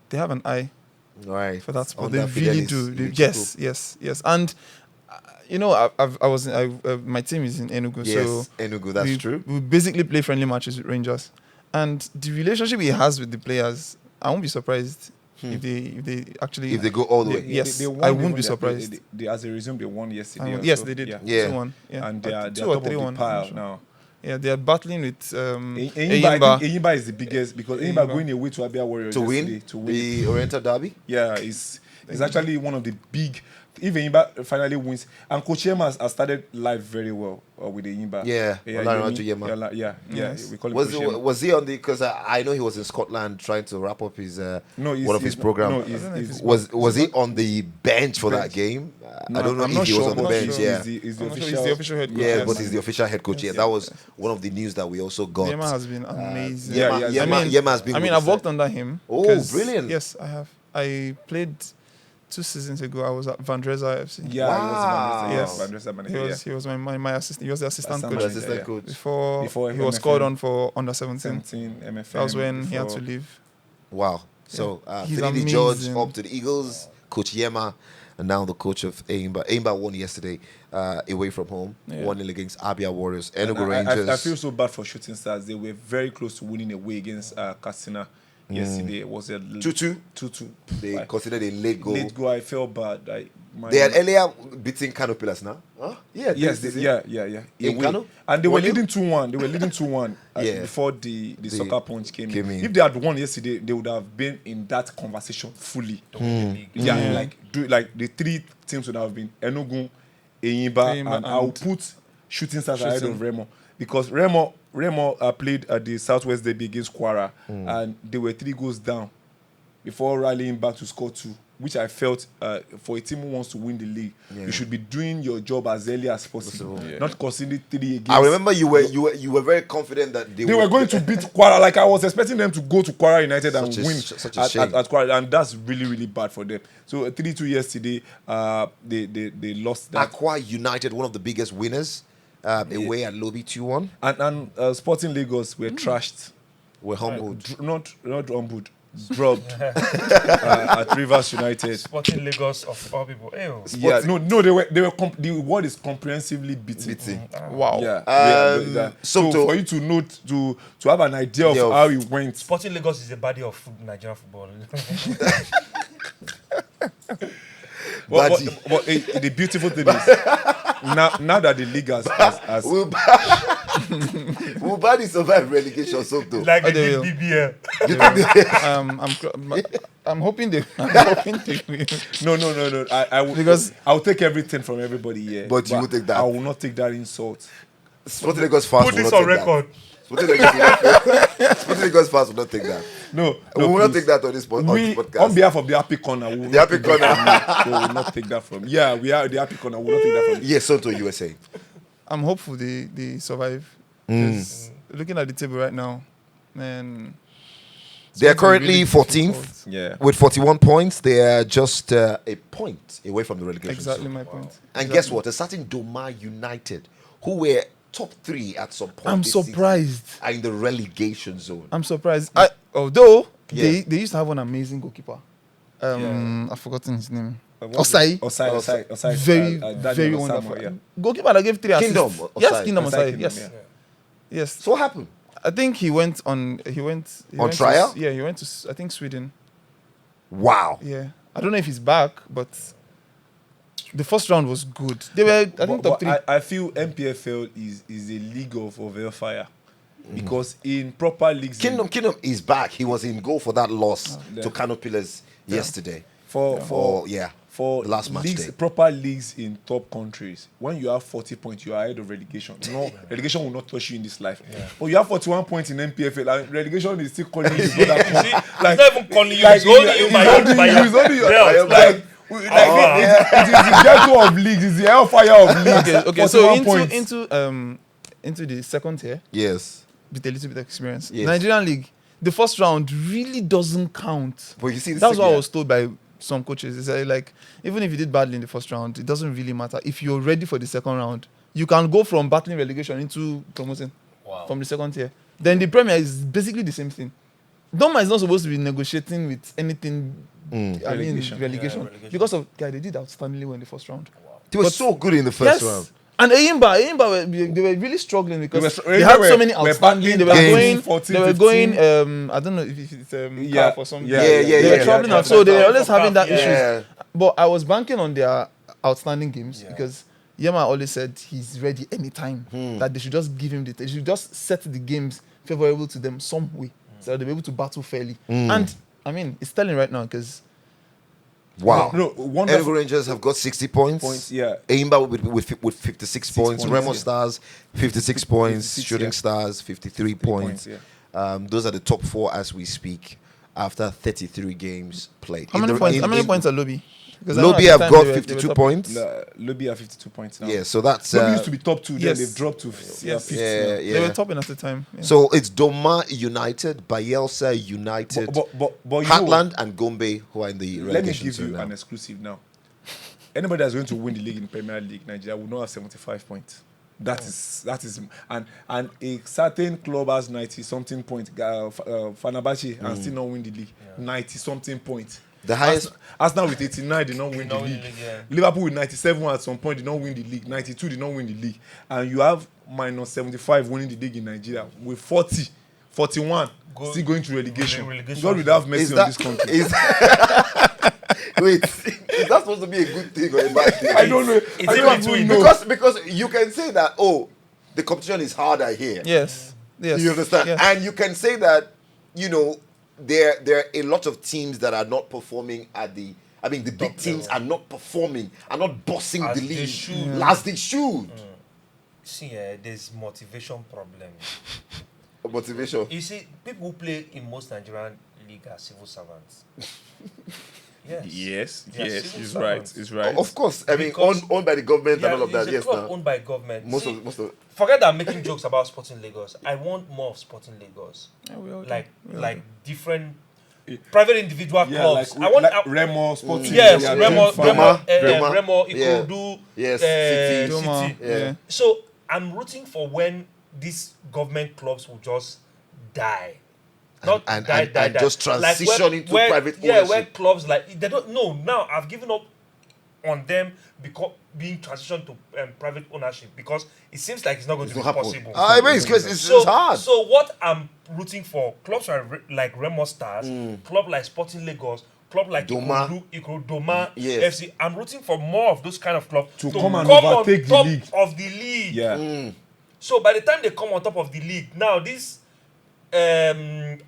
they have an eye Right. for that sport. Under They really Fidelis do. Ichukwu. Yes. And you know, my team is in Enugu, Yes, so Enugu, that's true. We basically play friendly matches with Rangers, and the relationship he has with the players, I won't be surprised if they actually If they go all the way. Yes, They won I won't even be their- surprised. They, as a resume, they won yesterday. Yes, also. they did. Yeah. 2-1. Yeah. And they are 2 top or of the 3-1, I'm pile sure. now. Yeah, they are battling with Enyimba, Enyimba. I think Enyimba is the biggest because Enyimba Enyimba. going away to Abia Warriors To yesterday win to win. the Oriental Derby? Yeah, it's actually one of the big if Enyimba finally wins, and Coach Yema has started live very well with Enyimba. Yeah, Olarinwaju Yemi. Yema. Yeah, we call him Was Coach Yema. was he on the? Because I know he was in Scotland trying to wrap up his one of his program. No, was he on the bench for that game? I don't know I'm if not he was sure, on the but bench. Yeah, he's the I'm not sure official. he's the official head coach. yeah, Yes. but he's the official head coach. Yeah, that was one of the news that we also got. Yema has been amazing. Yema has been. I mean, good I've this worked time. under him. Oh, 'cause- brilliant. Yes, I have. I played 2 seasons ago. I was at Van Dresa FC. Yeah, Wow. he was Yes. Van Dresa manager, He was my assistant. He was the assistant Assistant coach manager. Assistant Yeah. coach. before he was MFM. called on for under 17. 17 MFM. That was when he had to before- leave. Wow. So He's Finidi George amazing. up to the Eagles, Coach Yema, and now the coach of Enyimba. Enyimba won yesterday away from home, 1-0 against Abia Warriors. Enugu And Rangers. I feel so bad for Shooting Stars. They were very close to winning away against Katsina yesterday. It was a 2-2. 2-2. They considered a late goal. Late goal. I felt bad. They had earlier beaten Kano Pillars now. Huh? Yeah. Yes, this is yeah. In Away. Kano? And they Were were you? leading 2-1. They were leading 2-1 Yeah. before the soccer punch came came in. in. If they had won yesterday, they would have been in that conversation fully. Yeah, like the 3 teams would have been Enugu, Enyimba, and I'll put Shooting Stars ahead of Remo, because Remo played at the Southwest Derby against Kwara, and they were 3 goals down before rallying back to score 2, which I felt for a team who wants to win the league, you should be doing your job as early as possible, not conceding 3 against. I remember you were very confident that They were going to beat Kwara. Like, I was expecting them to go to Kwara United and win such a at shame. Kwara, and that's really, really bad for them. So 3-2 yesterday, they lost that. Aqua United, one of the biggest winners, away at Lobby 2-1. And Sporting Lagos were trashed. Were humbled. Not humbled, drubbed at Rivers United. Sporting Lagos of all people. Ew. Yeah, no, they were. The word is comprehensively beaten. Wow. Yeah. So so- for you to note to have an idea of Yeah, how it went. Sporting Lagos is the body of Nigerian football. But the beautiful thing is now that the league has Will Badi survive relegation, Soto? like Oh, they they did will. BBL. I'm hoping they. I'm hoping they will. no. I will, Because- I'll take everything from everybody here. But you will take that. I will not take that insult. Sporting Lagos fans Put will this not on take that. record. Sporting Lagos fans will not take that. No, We will not please. take that on this We, podcast. on behalf of the Happy Corner, we will The not Happy take that from you. We will not take that from. Yeah, we are the Happy Corner. We will not take that from you. Yes, Soto, USA. I'm hopeful they survive. 'Cause looking at the table right now, man. They are it's gonna be currently really 14th difficult. Yeah. with 41 points. They are just a point away from the relegation Exactly zone. my point. And guess what? A certain Doma United, who were top 3 at some point, I'm this season, surprised. are in the relegation zone. I'm surprised. Although Yeah. they used to have an amazing goalkeeper. I've forgotten his name. What's Osai. it? Osai. Very, Daniel very Osama, wonderful. yeah. Goalkeeper that gave 3 assists. Kingdom Yes, Osai. Kingdom Osai Osai. Kingdom, Yes. yeah. Yes. So what happened? I think he went on. He went On to trial? He went to. I think Sweden. Wow. Yeah. I don't know if he's back, but the first round was good. They were, I think, top 3. I feel MPFL is a league of hellfire, because in proper leagues, Kingdom is back. He was in goal for that loss to Kano Pillars yesterday. for The last match leagues, day. proper leagues in top countries, when you have 40 points, you are ahead of relegation. No, relegation will not touch you in this life. But you have 41 points in MPFL, and relegation is still calling you. Brother, come. See, it's not even calling you. like, It's holding you by your it's only your- belt. like, it is the ghetto of leagues. It's the hellfire of leagues. Okay, so 41 points. into the second tier Yes. with a little bit of experience. Yes. Nigerian League, the first round really doesn't count. But you see, this That's thing what I here. was told by some coaches. They say, like, even if you did badly in the first round, it doesn't really matter. If you're ready for the second round, you can go from battling relegation into promoting from the second tier. Then the Premier is basically the same thing. Doma is not supposed to be negotiating with anything. Relegation. Relegation. Yeah, relegation. Because of they did outstandingly well in the first round. They were But- so good in the first Yes. round. And Eyimba, they were really struggling because they had Eyimba so many were outstanding. They were battling going. 14, They were 15. going. I don't know if it's Yeah, CAF or something. yeah, They were traveling out, so they were always having that Yeah. issues. But I was banking on their outstanding games because Yema always said he's ready anytime. That they should just give him they should just set the games favorable to them some way so that they'll be able to battle fairly. And I mean, it's telling right now because Wow. No, wonderful Enugu Rangers have got 60 points. points. Yeah. Aimba with 56 points. points, Remo yeah. Stars 56 points. 56, Shooting yeah. Stars 53 points. Those are the top 4 as we speak after 33 games played. How many points are Lobby? Because I know Lobby at the have time got they were 52 top. points. Lobby are 52 points now. Yeah, so that's Lobby used to be top 2, then yes. they've dropped to Yes. 50 yeah, now. yeah. They were topping at the time. Yeah. So it's Doma United, Bayelsa United, But you know, Heartland and Gombe who are in the let me relegation give zone you now. an exclusive now. Anybody that's going to win the league in Premier League, Nigeria will not have 75 points. That is, and a certain club has 90 something points. Fenerbahce and still not win the league. 90 something points. The highest. Arsenal with 89 did not win the not win league. the league, yeah. Liverpool with 97 at some point did not win the league. 92 did not win the league. And you have minus 75 winning the league in Nigeria with 40, 41 still going to relegation. Relegation. God will have mercy Is on that this country. is wait? Is that supposed to be a good thing or a bad thing? I don't know. It's I in don't between. even know. Because you can say that the competition is harder here. Yes. You understand? Yes. And you can say that there are a lot of teams that are not performing at the. I mean, the big teams are not performing, are not bossing As the they league should. as they should. See, there's motivation problem. Motivation. You see, people who play in most Nigerian league are civil servants. Yes. Yes, Yeah, yes, civil he's servants. right. He's right. Of course, I mean, Because- owned by the government Yeah, and all of that. it's a Yes, club now. owned by government. Most See, of forget that I'm making jokes about Sporting Lagos. I want more of Sporting Lagos. Yeah, we all do. Like different private individual Yeah, clubs. like, I want like Remo, Sporting. yes, yeah, Remo, Doma. Remo, Yeah. Ikorodu, Yes, City. Doma, City. Yeah. So I'm rooting for when these government clubs will just die. Not And die. just transition into private Yeah, where ownership. clubs like they don't know now. I've given up on them because being transitioned to private ownership because it seems like it's not going to be Not happen. possible. I mean, it's So, hard. so what I'm rooting for, clubs like Remo Stars, club like Sporting Lagos, club like Doma. Doma Yes. FC. I'm rooting for more of those kind of clubs To come and on overtake the top league. of the league. Yeah. So by the time they come on top of the league, now this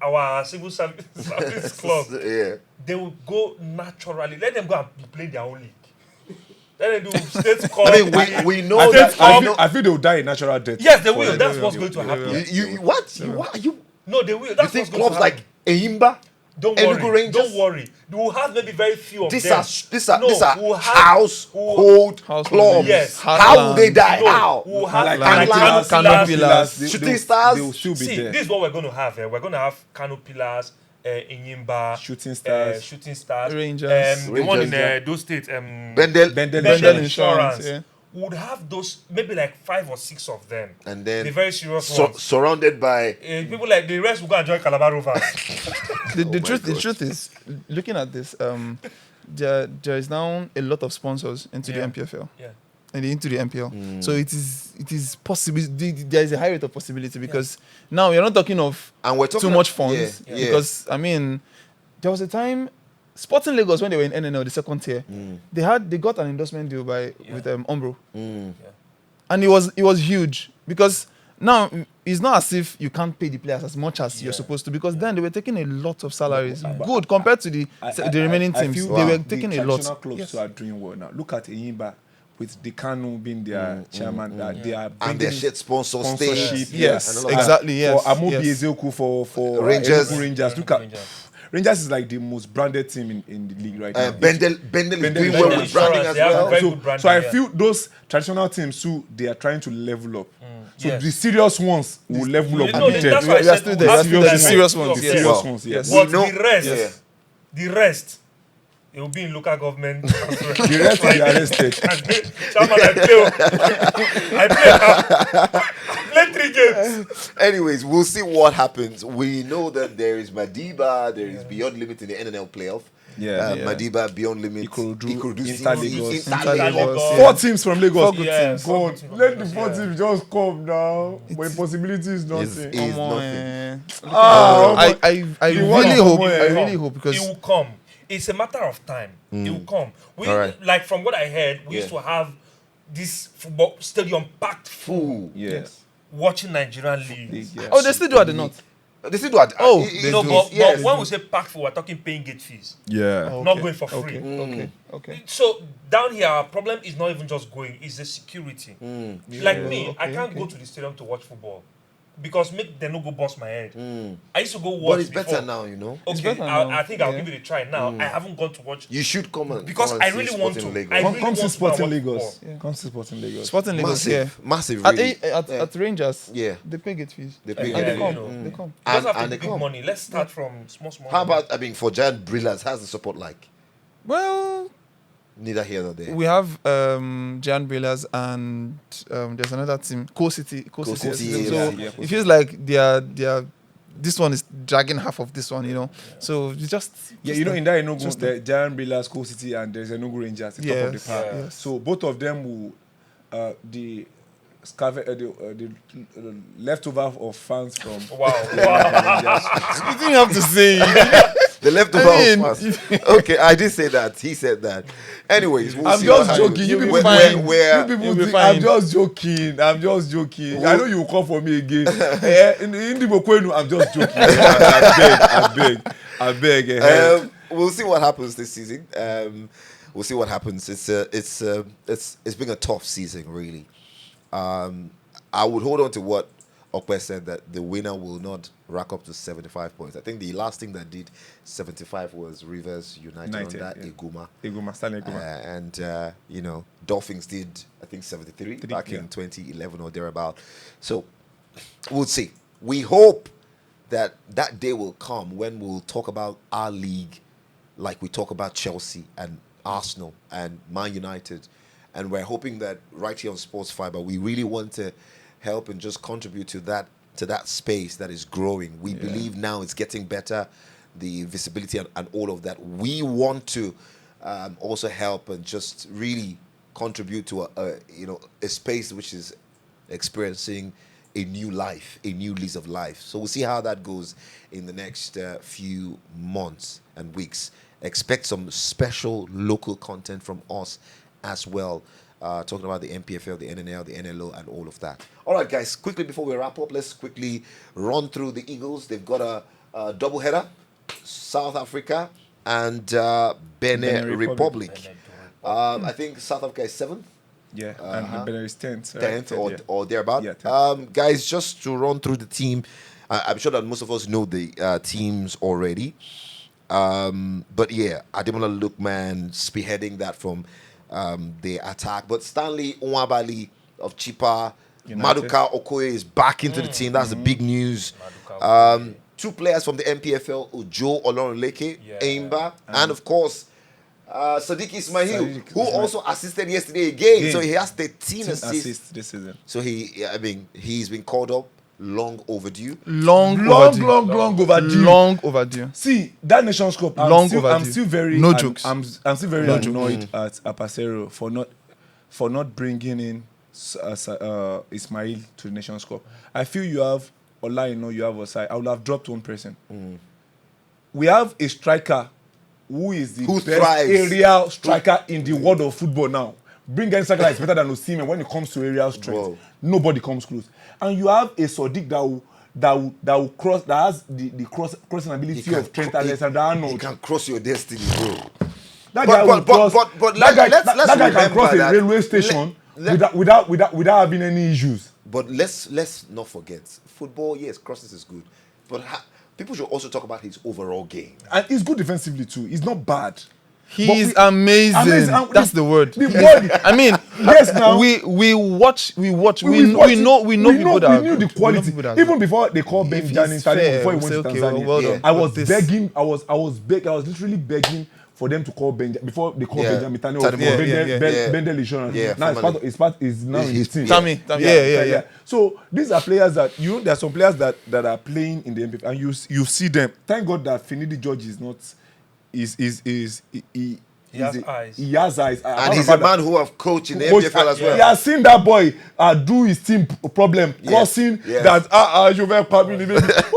our civil service club, Yeah. they will go naturally. Let them go and be playing their own league. Let them do state cup. I mean, we know I, that. think, I feel they'll die a natural death. Yes, they will. For- That's they what's will. going to They happen. will. What are you? No, they will. You That's think what's going clubs to like happen. Eimba? Don't Enugu worry. Rangers? Don't worry. We will have maybe very few of These them. are we'll have- household Household clubs. Yes. How will they die? No, How? we'll have Like Canopy pillars. Shooting stars? They will still be See, there. this is what we're going to have. We're going to have Canopy Pillars, Inyimba, Shooting Stars. Shooting Stars, Rangers. the one in Rangers, those states, Bendel. Bendel Bendel Insurance, Insurance. yeah. Would have those maybe like 5 or 6 of them, And then the very serious ones. surrounded by People like the rest will go and join Calabar Rovers. The my truth is, looking at this, there is now a lot of sponsors into the Yeah. MPFL Yeah. and into the MPL. So it is possible. There is a high rate of possibility because now you're not talking of and we're talking too much funds. Yeah, yeah. Because I mean, there was a time Sporting Lagos when they were in NNL, the second tier, they got an endorsement deal with Umbro, and it was huge because now it's not as if you can't pay the players as much as you're supposed to because then they were taking a lot of salaries, good compared to the remaining I teams. feel They were the taking a traditional lot. clubs Yes. who are doing well now. Look at Enyimba with Dekanu being their chairman. They are and their bringing shit sponsorship. sponsorship. Yes, and all of that. exactly. Yes, For Amobi yes. Ezeoku for Rangers. Enugu Rangers. Look at Rangers. Rangers is like the most branded team in the league right now. Bendel is Bendel doing is well doing with branding Insurance, as they have well. very So, good branding, so I yeah. feel those traditional teams too, they are trying to level up. So Yes. the serious ones will level up. You know, with them. that's why I we are said still we there. have The to like serious few ones, of The yes. them. serious Wow. ones, yes. Yes. But know- the rest, it will be in local government. The rest will be arrested. Chairman, I play 3 games. Anyways, we'll see what happens. We know that there is Madiba, there is Beyond Limit in the NNL playoff. Yeah. Madiba, Beyond Limit, Ikorodu, City, Inter Lagos. Inter Lagos. Lagos. 4 teams from Lagos. Four good Yeah, teams. four God, good teams from let the Lagos, 4 yeah. teams just come now. When possibility is nothing. Is Come on, nothing. I The one really of hope. Omo, I eh, really hope because It will come. It's a matter of time. It will come. We All right. like from what I heard, we used to have this football stadium packed full Ooh. Yes. watching Nigerian league. Yeah. they still do at the north. They still do. Oh, they No, do. but Yes. when we say pack full, we're talking paying gate fees, Yeah. Oh, not okay, going for free. Okay. So down here, our problem is not even just going; it's the security. Like me, I okay, can't okay. go to the stadium to watch football because make them no go bust my head. I used to go watch. But it's before. better now, you know. Okay, better now, I think I'll yeah. give it a try now. I haven't gone to watch You should come and because come I and see really want Sporting to. Lagos. I Come, really come want to to Sporting watch Lagos. football. Come to Sporting Lagos. Sporting Lagos, yeah. Massive, At, really. at Rangers, Yeah. they pay gate fees. They pay and they gate come. fees. They come. It doesn't have And to they be big come. money. Let's start from small. How about, for giant brilliance, how's the support like? Well, Neither here nor there. we have Jan Brillas and there's another team, Co City. City, So yeah, it feels like they are. This one is dragging half of this one, you know. So you just Yeah, just you know, in that Enugu, just the Giant Brillas, School City, and there's Enugu Rangers at the top of the Yes, park. yes. So both of them will, the leftover of fans from Wow. Rangers. you didn't have to say The leftover I mean, of us. Okay, I did say that. He said that. Anyways, we'll I'm see just what joking. happens. You people You'll be Where- fine. where- You people You'll be think I'm fine. just joking. I'm just joking. I know you will come for me again. In the Bokwenu, I'm just joking. I beg. We'll see what happens this season. We'll see what happens. It's been a tough season, really. I would hold on to what Okwe said, that the winner will not rack up to 75 points. I think the last thing that did 75 was Rivers United United, under yeah. Iguma. Iguma, Stanley Iguma. And Dolphins did, I think, 73 back yeah. in 2011 or thereabout. So we'll see. We hope that day will come when we'll talk about our league like we talk about Chelsea and Arsenal and Man United. And we're hoping that right here on Sports Fiber, we really want to help and just contribute to that space that is growing. We believe now it's getting better, the visibility and all of that. We want to also help and just really contribute to a space which is experiencing a new life, a new lease of life. So we'll see how that goes in the next few months and weeks. Expect some special local content from us as well, talking about the MPFL, the NNL, the NLO, and all of that. All right, guys, quickly before we wrap up, let's quickly run through the Eagles. They've got a doubleheader, South Africa and Benin Republic. I think South Africa is 7th. Yeah, and Benin is 10th. 10th or thereabout. Yeah, 10th. Guys, just to run through the team, I'm sure that most of us know the teams already. But yeah, Ademola Lookman spearheading that from the attack. But Stanley Nwabali of Chipa, United. Maduka Okoye is back into the team. That's the big news. Maduka. 2 players from the MPFL, Ujo Olorunleke, Yeah. Aimba, and of course, Sadiq Ismail, Sadiq who Ismail. also assisted yesterday again. Yeah. So he has 13 Team assists. assist this season. So he's been called up, long overdue. long overdue. Long overdue. Long overdue. See, that Nations Cup, I'm Overdue. still very No I'm- jokes. I'm still very annoyed at Apasero for not bringing in Ismail to the Nations Cup. I feel you have Olaino, you have Osai. I would have dropped one person. We have a striker who is the Who best thrives. aerial striker in the world of football now. Bring any striker that's better than Osimhen when it comes to aerial strength. Whoa. Nobody comes close. And you have a Sadiq that will cross, that has the crossing ability of Trent Alexander-Arnold. He can cross your destiny, bro. That guy will cross. but that guy, let's that guy can cross remember a that- railway station without having any issues. But let's not forget, football, yes, crosses is good. But people should also talk about his overall game. And he's good defensively too. He's not bad. He's amazing. And That's the word. The body. I mean, Yes, now we watch. We know watch people it. that are we knew the good. quality. We know people that are Even good. before they called Ben If Jani he's starting, fair, before he we'll went to say, okay, Tanzania. well done. I was But this- begging. I was literally begging for them to call Benjamin before they called Yeah. Benjamin Tani Tani Moore. Bendel Insurance. Yeah, Now it's now in He's- the team. Tammy, yeah. So these are players that there are some players that are playing in the MPF and you see them. Thank God that Finidi George is not He has eyes. He has eyes. And he's a man who have coached in the Coach, MPFL as well. He has seen that boy do his team problem, Yes, crossing yes. that you were coming.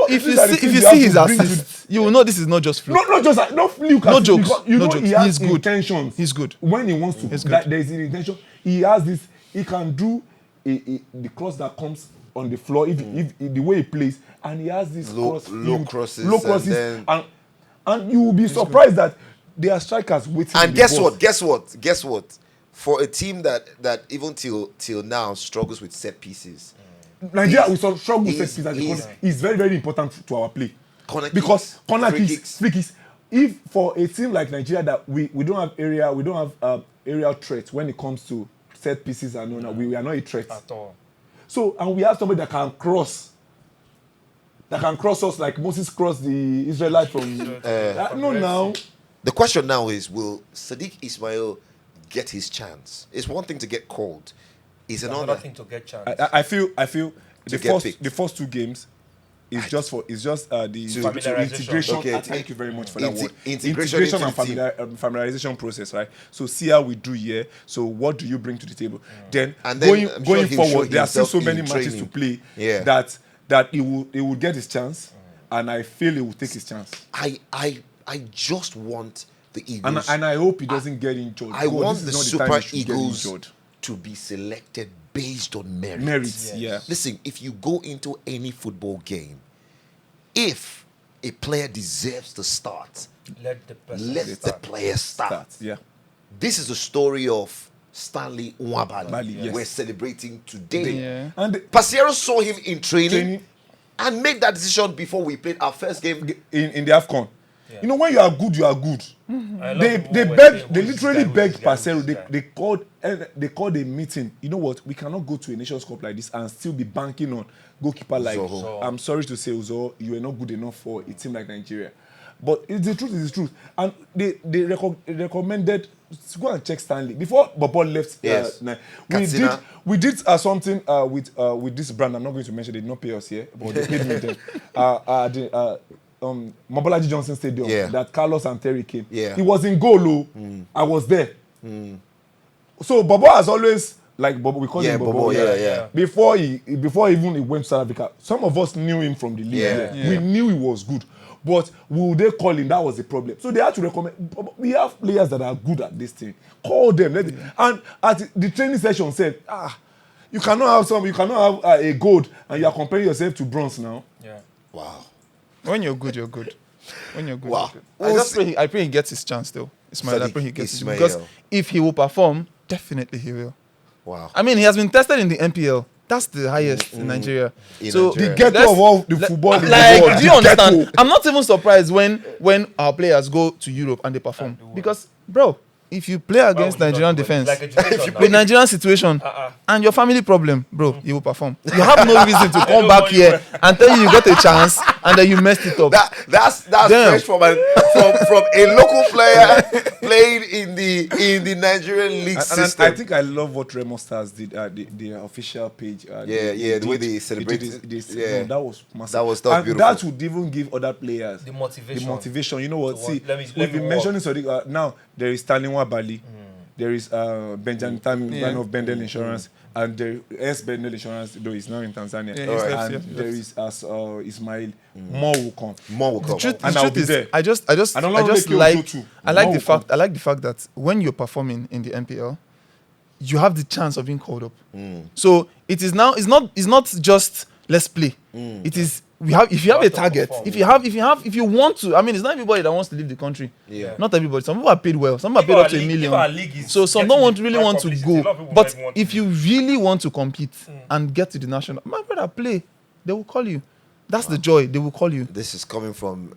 If you see his assist, you will know this is not just fluke. not just no fluke. No assist, jokes, because you no know jokes. he has He's good. intentions. He's good. When he wants to, He's that good. there is an intention. He has this. He can do the cross that comes on the floor, if the way he plays, and he has this Low crosses, and you will be surprised that there are strikers waiting. And in the guess box. what? Guess what? For a team that even till now struggles with set pieces, Nigeria we struggle with set he's- pieces he's- because it's very, very important to our play. corner Because kicks, corner free kicks, free kicks. If for a team like Nigeria that we don't have aerial threat when it comes to set pieces and all that, we are not a threat. At all. So and we have somebody that can cross us like Moses crossed the Israelite from. No, now The question now is, will Sadiq Ismail get his chance? It's one thing to get called. It's Another another. thing to get chance. I feel To get picked. the first two games is just the Familiarization. integration. Okay. Thank you very much for that word. Integration into and the team. familiarization process, right? So see how we do here. So what do you bring to the table? Then And then going I'm sure going he'll show forward, there are still so himself many in matches training. to play. Yeah. That he will get his chance, and I feel he will take his chance. I just want the Eagles. And I hope he doesn't get injured. I God, want this the is not time Super he should get Eagles injured. to be selected based on merit. Merits, Yes. yeah. Listen, if you go into any football game, if a player deserves to start, Let the person let the start. player start. That, yeah. This is the story of Stanley Nwabali. Bali, yes. We're celebrating today. Yeah. And Pasiero saw him in training, Training. and made that decision before we played our first game. in the AFCON. Yeah. You know, when you are good, you are good. I love They people they who were begged, saying, they "Who is this literally guy? Who is begged this guy? Who is Parcero. this guy?" They called a meeting. You know what? We cannot go to a Nations Cup like this and still be banking on goalkeeper like. Uzoho. I'm sorry to say, Uzo, you are not good enough for a team like Nigeria. But it's the truth. It's the truth. And they recommended go and check Stanley before Bobo left. Yes. Katsina. We did something with this brand. I'm not going to mention. They did not pay us here, but they paid me them. Mobolaji Johnson Stadium. Yeah. That Carlos and Terry came. Yeah. He was in goal. I was there. So Bobo has always like Bobo. We call Yeah, him Bobo. Bobo, yeah. Before even he went to South Africa, some of us knew him from the league. Yeah. there. Yeah. We knew he was good. But would they call him? That was the problem. So they had to recommend. We have players that are good at this thing. Call them. And at the training session said, you cannot have a gold and you are comparing yourself to bronze now. Yeah. Wow. When you're good, you're good. When you're good, Wow. you're good. I pray he gets his chance though. Ismail, I Sadiq pray he gets his Ismail. because if he will perform, definitely he will. Wow. I mean, he has been tested in the NPL. That's the highest in Nigeria. In so Nigeria. The ghetto of all the football in the like, world. do you the understand? ghetto. I'm not even surprised when our players go to Europe and they perform because, bro, if you play against Why would you Nigerian not do it? defense, Like education now. with Nigerian situation and your family problem, bro, you will perform. You have no reason to come know back what here and tell you got a chance and then you messed it up. That's Damn. fresh from a local player playing in the Nigerian league And system. I think I love what Remo Stars did at the official page. The way they celebrated. Yeah. No, that was massive. That was beautiful. That would even give other players The motivation. the motivation. You know what? To See, want- let me we've been work. mentioning Sadiq. Now there is Stanley Nwabali, there is Benjamin Tam, Yeah. of Bendel Insurance, and there is Bendel Insurance, though he's now in Tanzania. Yeah, he's left, and yeah. there is Ismail. More will come. More will come. Truth, And the I'll truth be is, there. I just And I'll not make you like go too. I like More the will come. fact that when you're performing in the NPL, you have the chance of being called up. So it is now it's not just let's play. It is if you have a have to target, perform. if you want to, I mean it's not everybody that wants to leave the country. Yeah. Not everybody. Some people are paid well, some are If paid our up to league- $1 if our million. league is So some getting don't the really right want to publicity, a lot go. of people But might want if to. you really want to compete and get to the national, my brother, play. They will call you. That's the joy. They will call you. This is coming from,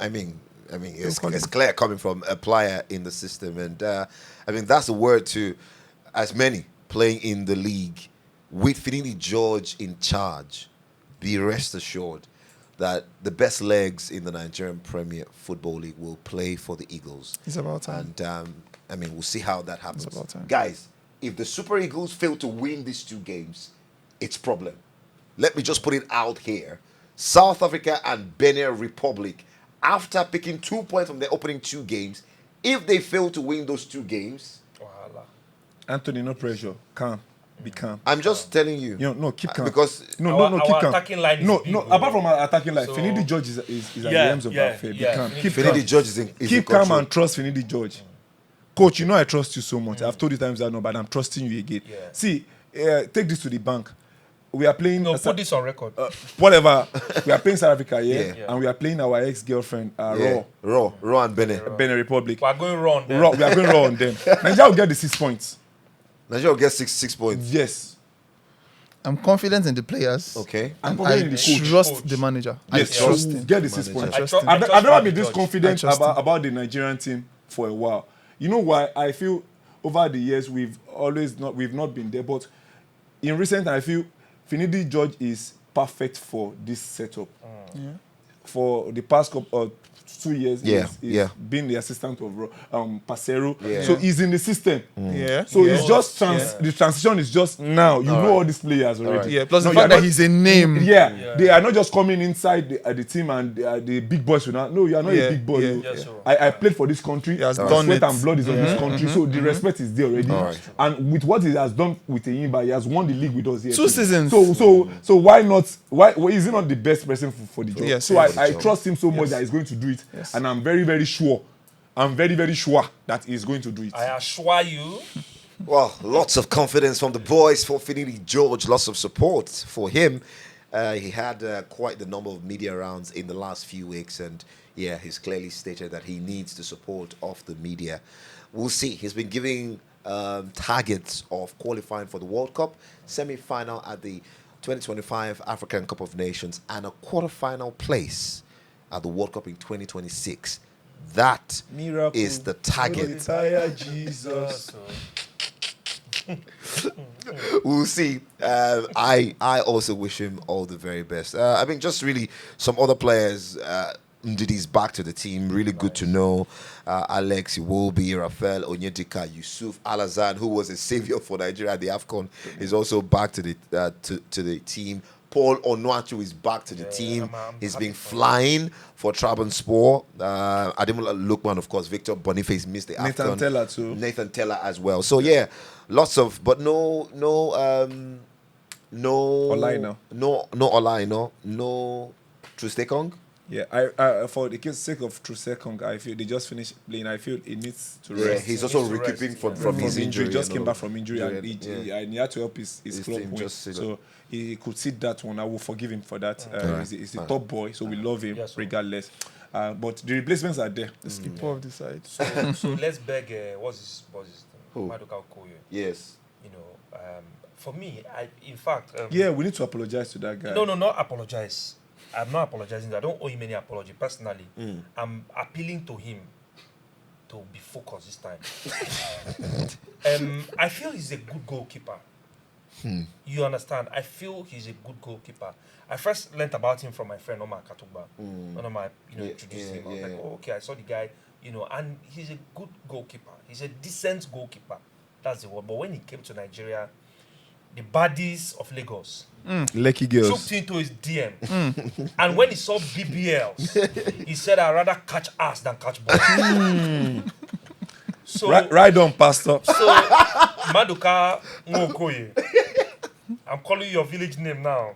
it's clear coming from a player in the system. And, that's a word to as many playing in the league with Finidi George in charge. Be rest assured that the best legs in the Nigerian Premier Football League will play for the Eagles. It's about time. And, we'll see how that happens. about time. Guys, if the Super Eagles fail to win these two games, it's problem. Let me just put it out here. South Africa and Benin Republic, after picking 2 points from their opening two games, if they fail to win those two games, Wahala. Anthony, no pressure. Calm. Be calm. I'm just telling you. No, keep calm. Because Our keep calm. attacking line is no, big, no. bro. Apart from our attacking line, So- Finidi George is at the ends of our affair. Be calm. Finidi Keep Finidi calm. George is in Keep calm control. and trust Finidi George. Coach, you know I trust you so much. I've told you times I know, but I'm trusting you again. Yeah. See, take this to the bank. we are playing. No, put this on record. Whatever. We are playing South Africa, Yeah. and we are playing our ex-girlfriend, Yeah. Raw and Benin. Benin Republic. We are going wrong. We are going raw on them. Nigeria will get the 6 points. Nigeria will get 6 points. Yes. I'm confident in the players. Okay. I'm I confident in the coach. trust the manager. I Yes, trust we'll him. get the 6 Manager. points. I trust I've never Bobby been this George. confident I trust him. about the Nigerian team for a while. You know why? I feel over the years we've not been there, but in recent I feel Finidi George is perfect for this setup. For the past 2 years, he's been the assistant of Pasero. Yeah. So he's in the system. Yeah. So yeah. it's just the transition is just now. You know all these players already. Yeah. Plus No, the you're fact that not- he's a name. Yeah, they are not just coming inside the team and the big boys. No, you are not Yeah, a big boy. yeah. You- Yes, sir. I played for this country. He has My done sweat it. and blood is on this country, so the respect is there already. Alright. And with what he has done with Eyimba, he has won the league with us here. 2 seasons. So why not? Why is he not the best person for the job? Yes, so yes. I trust him so much that he's going to do it, Yes. and I'm very very sure. I'm very very sure that he's going to do it. I assure you. Well, lots of confidence from the boys for Finidi George. Lots of support for him. He had quite the number of media rounds in the last few weeks, and yeah, he's clearly stated that he needs the support of the media. We'll see. He's been giving targets of qualifying for the World Cup, semi-final at the 2025 African Cup of Nations, and a quarter-final place at the World Cup in 2026. That Miracle. is the target. Retire Jesus. We'll see. I also wish him all the very best. I mean, just really some other players. Ndidi's back to the team. Really good to know. Alex Iwobi, Rafael Onyedika, Yusuf Alazan, who was a savior for Nigeria at the AFCON, is also back to the team. Paul Onuachu is back to the team. I'm He's happy been for flying for Trabzonspor. Ademola Lookman, of course. Victor Boniface missed the Nathan AFCON. Teller too. Nathan Teller as well. So yeah, lots of, but no Olaina. no Olaina, no Trustekong. Yeah, I for the sake of Trusekong, I feel they just finished playing. I feel he needs to Yeah, rest. he's also needs to recouping rest, from from his injury. Just you came know. back from injury, and he had to help his club team win. just sit So he could sit that one. I will forgive him for that. Alright. He's a top boy, so we love him Yes, sir. regardless. But the replacements are there. The skipper of the side. So let's beg. What's his Who? Maduka Okoye. Yes. You know, for me, in fact. Yeah, we need to apologize to that guy. No, not apologize. I'm not apologizing. I don't owe him any apology personally. I'm appealing to him to be focused this time. I feel he's a good goalkeeper. You understand? I feel he's a good goalkeeper. I first learnt about him from my friend Omar Katugba. One of my, introduced him. I was like, oh, okay, I saw the guy, and he's a good goalkeeper. He's a decent goalkeeper. That's the word. But when he came to Nigeria, the baddies of Lagos Lucky girls. took into his DM. And when he saw BBLs, he said, I'd rather catch ass than catch ball. So, Right on, Pastor. so Maduka Nwokoye, I'm calling your village name now.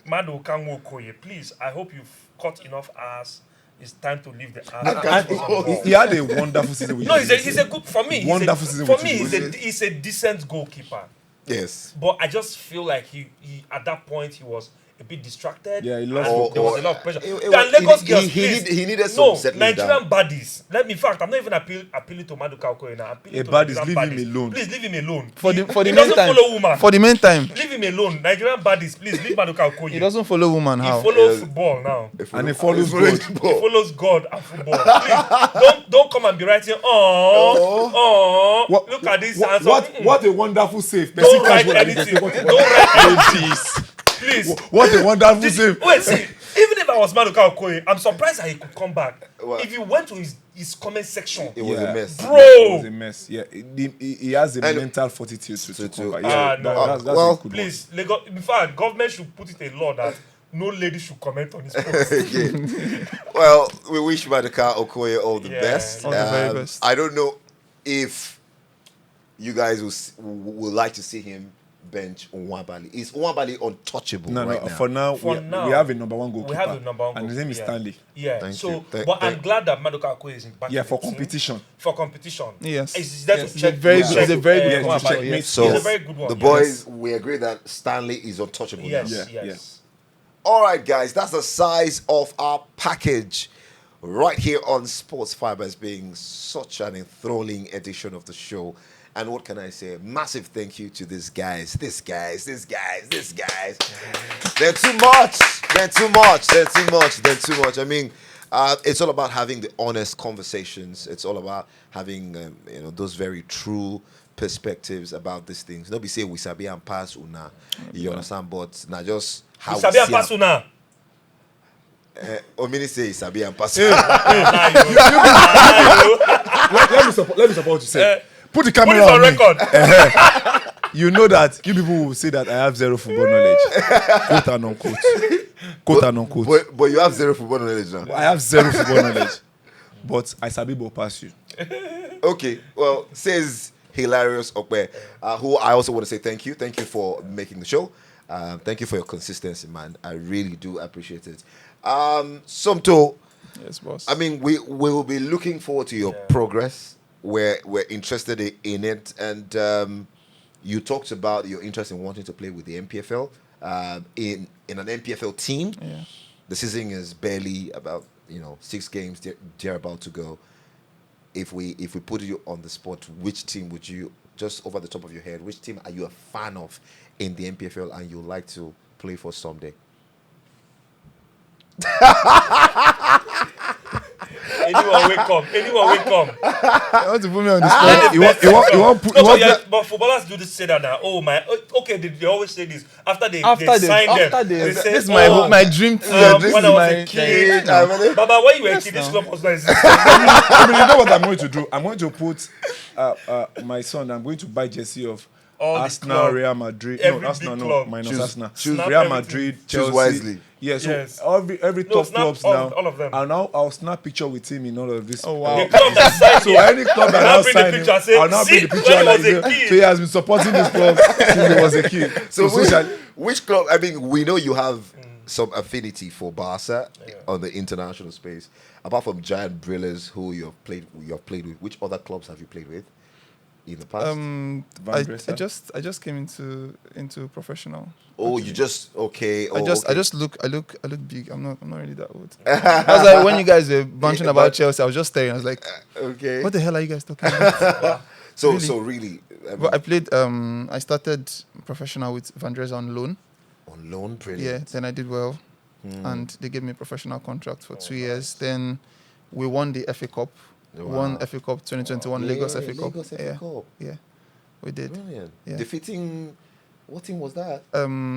Maduka Nwokoye, please, I hope you've caught enough ass. It's time to leave the ass. And he had a wonderful season. With No, Juventus. he's a good, for me, Wonderful season for with me, Juventus. he's a decent goalkeeper. Yes. But I just feel like he at that point he was a bit distracted. Yeah, he lost and there was or- a lot of pressure. it- And Lagos girls, he please, needed some no settling Nigerian down. baddies. In fact, I'm not even appealing to Maduka Okoye now. I'm appealing to baddies, Nigerian leave him baddies. alone. Please leave him alone. For the he main doesn't time. follow woman. For the main time. Leave him alone. Nigerian baddies, please leave Maduka Okoye. He doesn't follow woman. He How? follows football now. And he follows Following God. the He ball. follows God and football. Please, don't come and be writing. Oh, look at this answer. What a wonderful save. Don't Messi write catch one and he anything. say, what a Don't write anything. wonderful- Please. What a wonderful save. Wait, see, even if I was Maduka Okoye, I'm surprised that he could come back. Well- If you went to his comment section, It was Yeah. a mess. It was a bro, mess. Yeah, he has a And- mental fortitude to come back. Ah, Yeah, no. that's Well, a good please, Lagos, in fact, government should put it a law that no lady should comment on his post. Yeah. Well, we wish Maduka Okoye all the Yeah, best. all the very best. I don't know if you guys will like to see him bench Nwabali? Is Nwabali untouchable No, right no. now? For now, For we now, have a number one goalkeeper. We have a number one and his name is goalkeeper. Stanley. Yeah. Thank so, you. I'm glad that Maduka Akwe is back. Yeah, in for the team. competition. For competition. Yes. It's there Yes, to it's check. a very Yeah. good, it's a very good Yes, one. to check Yes. mates. So It's a very good one. the Yes. boys, we agree that Stanley is untouchable Yes. now. Yeah, Yes. All right, guys, that's the size of our package right here on Sports Fibers, being such an enthralling edition of the show. And what can I say? Massive thank you to these guys. These guys. They're too much. I mean, it's all about having the honest conversations. It's all about having those very true perspectives about these things. Nobody say we sabi and pass una. You understand? But not just how Sabi and see am. Pasuna. Omini say sabi and pass. Let me support you. Say, put the Put camera it on on me. record. You know that you people will say that I have zero football knowledge. Quote and unquote. Quote and unquote. But you have zero football knowledge now. I have zero football knowledge. But I sabi will pass you. Okay, well, says Hilarious Okwe, who I also want to say thank you. Thank you for making the show. Thank you for your consistency, man. I really do appreciate it. Somto, Yes, boss. I mean, we will be looking forward to your progress. We're interested in it. And you talked about your interest in wanting to play with the MPFL in an MPFL team. Yeah. The season is barely about 6 games. They're about to go. If we put you on the spot, which team would you, just over the top of your head, which team are you a fan of in the MPFL and you'd like to play for someday? Anyone wake up. You want to put me on the spot? But footballers do this, say that now. Oh my, okay, they always say this after they sign them. They say, This is my dream team. when I was a kid, Baba, when you were a kid, this club was not existing. I mean, you know what I'm going to do? I'm going to put my son, I'm going to buy jersey of All the Arsenal, club. Real Madrid. Every No, Arsenal, big no, club. minus Choose- Arsenal. choose Real everything. Madrid, Choose Chelsea. wisely. Yeah, so Yes. every No, top snap clubs all- now. all of them. And now I'll snap picture with him in all of this. Oh, wow. The club that signed So him, any club that I'll now bring the sign him, picture and say, I'll now bring "See, the picture when he like was a this. kid." So he has been supporting this club since he was a kid. So social- which club? I mean, we know you have some affinity for Barca on the international space. Apart from Giant Brillers, who you have played with, which other clubs have you played with in the past? Van I just came into professional. Oh, you just okay. Oh, I just look big. I'm not really that old. I was like, when you guys were bunching Yeah, about but- Chelsea, I was just staring. I was like, okay. what the hell are you guys talking about? So really? so really, I mean, But I played. I started professional with Van Dres on loan. on loan, Yeah. brilliant. Then I did well, and they gave me a professional contract for 2 years. Then we won the FA Cup. Wow. Won FA Cup 2021 Lagos Yeah, FA Cup. Lagos FA Yeah. Cup. Yeah. We did. Brilliant. Yeah. Defeating, what team was that?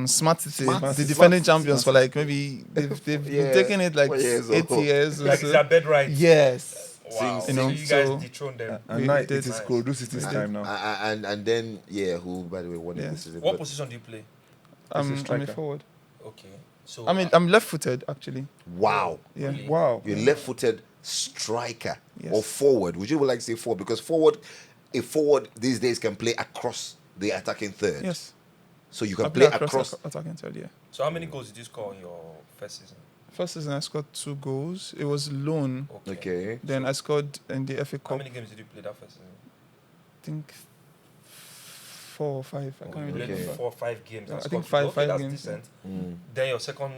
Smart City, Smart the City. defending Smart champions for like maybe they've Yeah, been taking it like 4 years 8 or- years. or like so. it's their bed right. Yes. Wow. You So know, you guys so- dethroned them. And We now did. it is Kodu City's time now. And then who by the way won it Yeah. this season? What but- position do you play? As a I'm a striker. forward. Okay. So I'm left-footed actually. Wow. Yeah. Really? Wow. You're left-footed striker Yes. or forward. Would you like to say forward? Because a forward these days can play across the attacking third. Yes. So you can I play play across. attacking third. Yeah. So how many goals did you score in your first season? First season I scored 2 goals. It was loan. Okay. Then I scored in the FA How Cup. many games did you play that first season? I think 4 or 5. I You can't played remember. Okay. 4 or 5 games. and I scored think 2 five- goals. five That's games, decent. Mm. Then your second.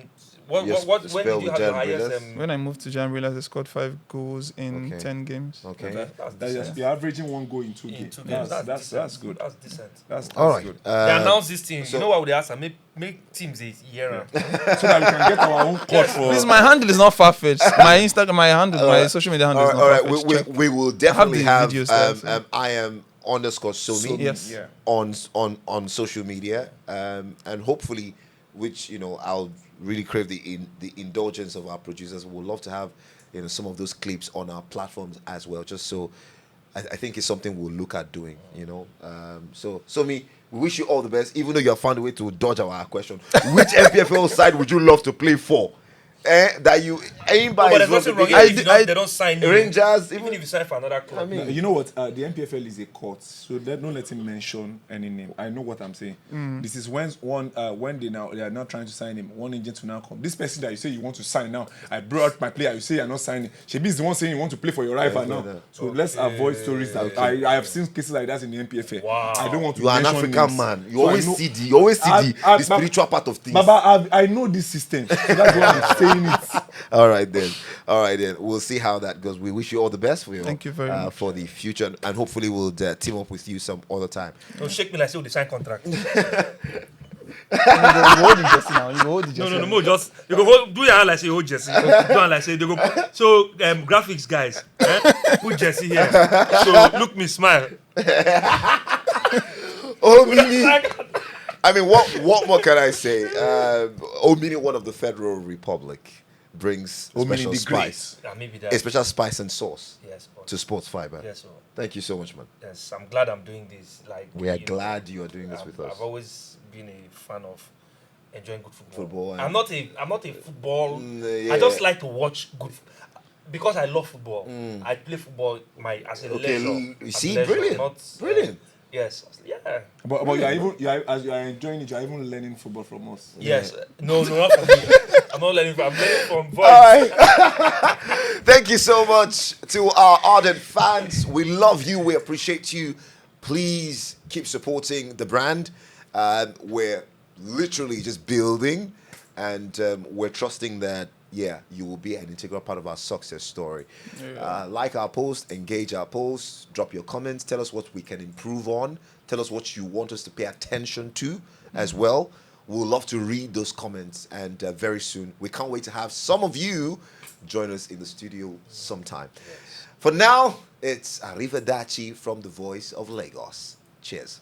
Your When spell did you with have your Giant highest? Brothers? When I moved to Jam, realized I scored 5 goals in Okay. 10 games. Okay. That's That's decent. just, you're averaging 1 goal in 2 In games. 2 games. That's That's decent. good. That's decent. That's All right. good. They announced this thing. so- You know what would they ask? Make teams a year. So that we can get our own cut for. Please, my handle is not far-fetched. My Instagram, my handle, my social media handle All is right. not All right. far-fetched. We will definitely the have videos there, so- I am _Somi Yes. Yeah. on social media, and hopefully, which I'll really crave the indulgence of our producers. We'd love to have some of those clips on our platforms as well, just so I think it's something we'll look at doing. So Somi, we wish you all the best, even though you have found a way to dodge our question. Which MPFL side would you love to play for? That you aim by But is there's not nothing wrong the if they don't sign you. Rangers, Even if you sign for another club. Now, you know what? The NPFL is a court, so don't let him mention any name. I know what I'm saying. This is when they are now trying to sign him. One agent will now come. This person that you say you want to sign now, I brought my player. You say you're not signing. Shebi is the one saying you want to play for your rival now. So let's avoid stories that I have seen cases like that in the NPFL. Wow. I don't want to. you are an mention African names. man. You So I always know- see the spiritual part of things. Baba, I know this system. So that's why I'm saying it. All right then. We'll see how that goes. We wish you all the best for Thank you very much. for the future, and hopefully we'll team up with you some other time. Don't shake me like say we dey sign contract. You go hold the jersey now. You go hold the jersey. No, more just you go hold, do your hand like say hold Jesse. Do your hand like say they go. So graphics guys, put Jesse here. So look me smile. Omini. I mean, what more can I say? Omini, one of the Federal Republic, brings Omini special the spice, Yeah, maybe that. a special spice and sauce Yes, but to Sports Fiber. yes, so, Thank you so much, man. yes. I'm glad I'm doing this. Like We are you know, glad you are doing this with us. I've always been a fan of enjoying good football. Football, I'm not a football. yeah. I just like to watch good. Because I love football. I play football as a Okay, leisure. you as see, leisure, brilliant, not, brilliant. Yes, yeah. But as you are enjoying it, you are even learning football from us. Yes. No, not from me. I'm not learning from. I'm learning from voice. All right. Thank you so much to our ardent fans. We love you. We appreciate you. Please keep supporting the brand. We're literally just building, and we're trusting that, you will be an integral part of our success story. Like our post, engage our post, drop your comments, tell us what we can improve on, tell us what you want us to pay attention to as well. We'll love to read those comments, and very soon, we can't wait to have some of you join us in the studio sometime. For now, it's Arrivederci from the Voice of Lagos. Cheers.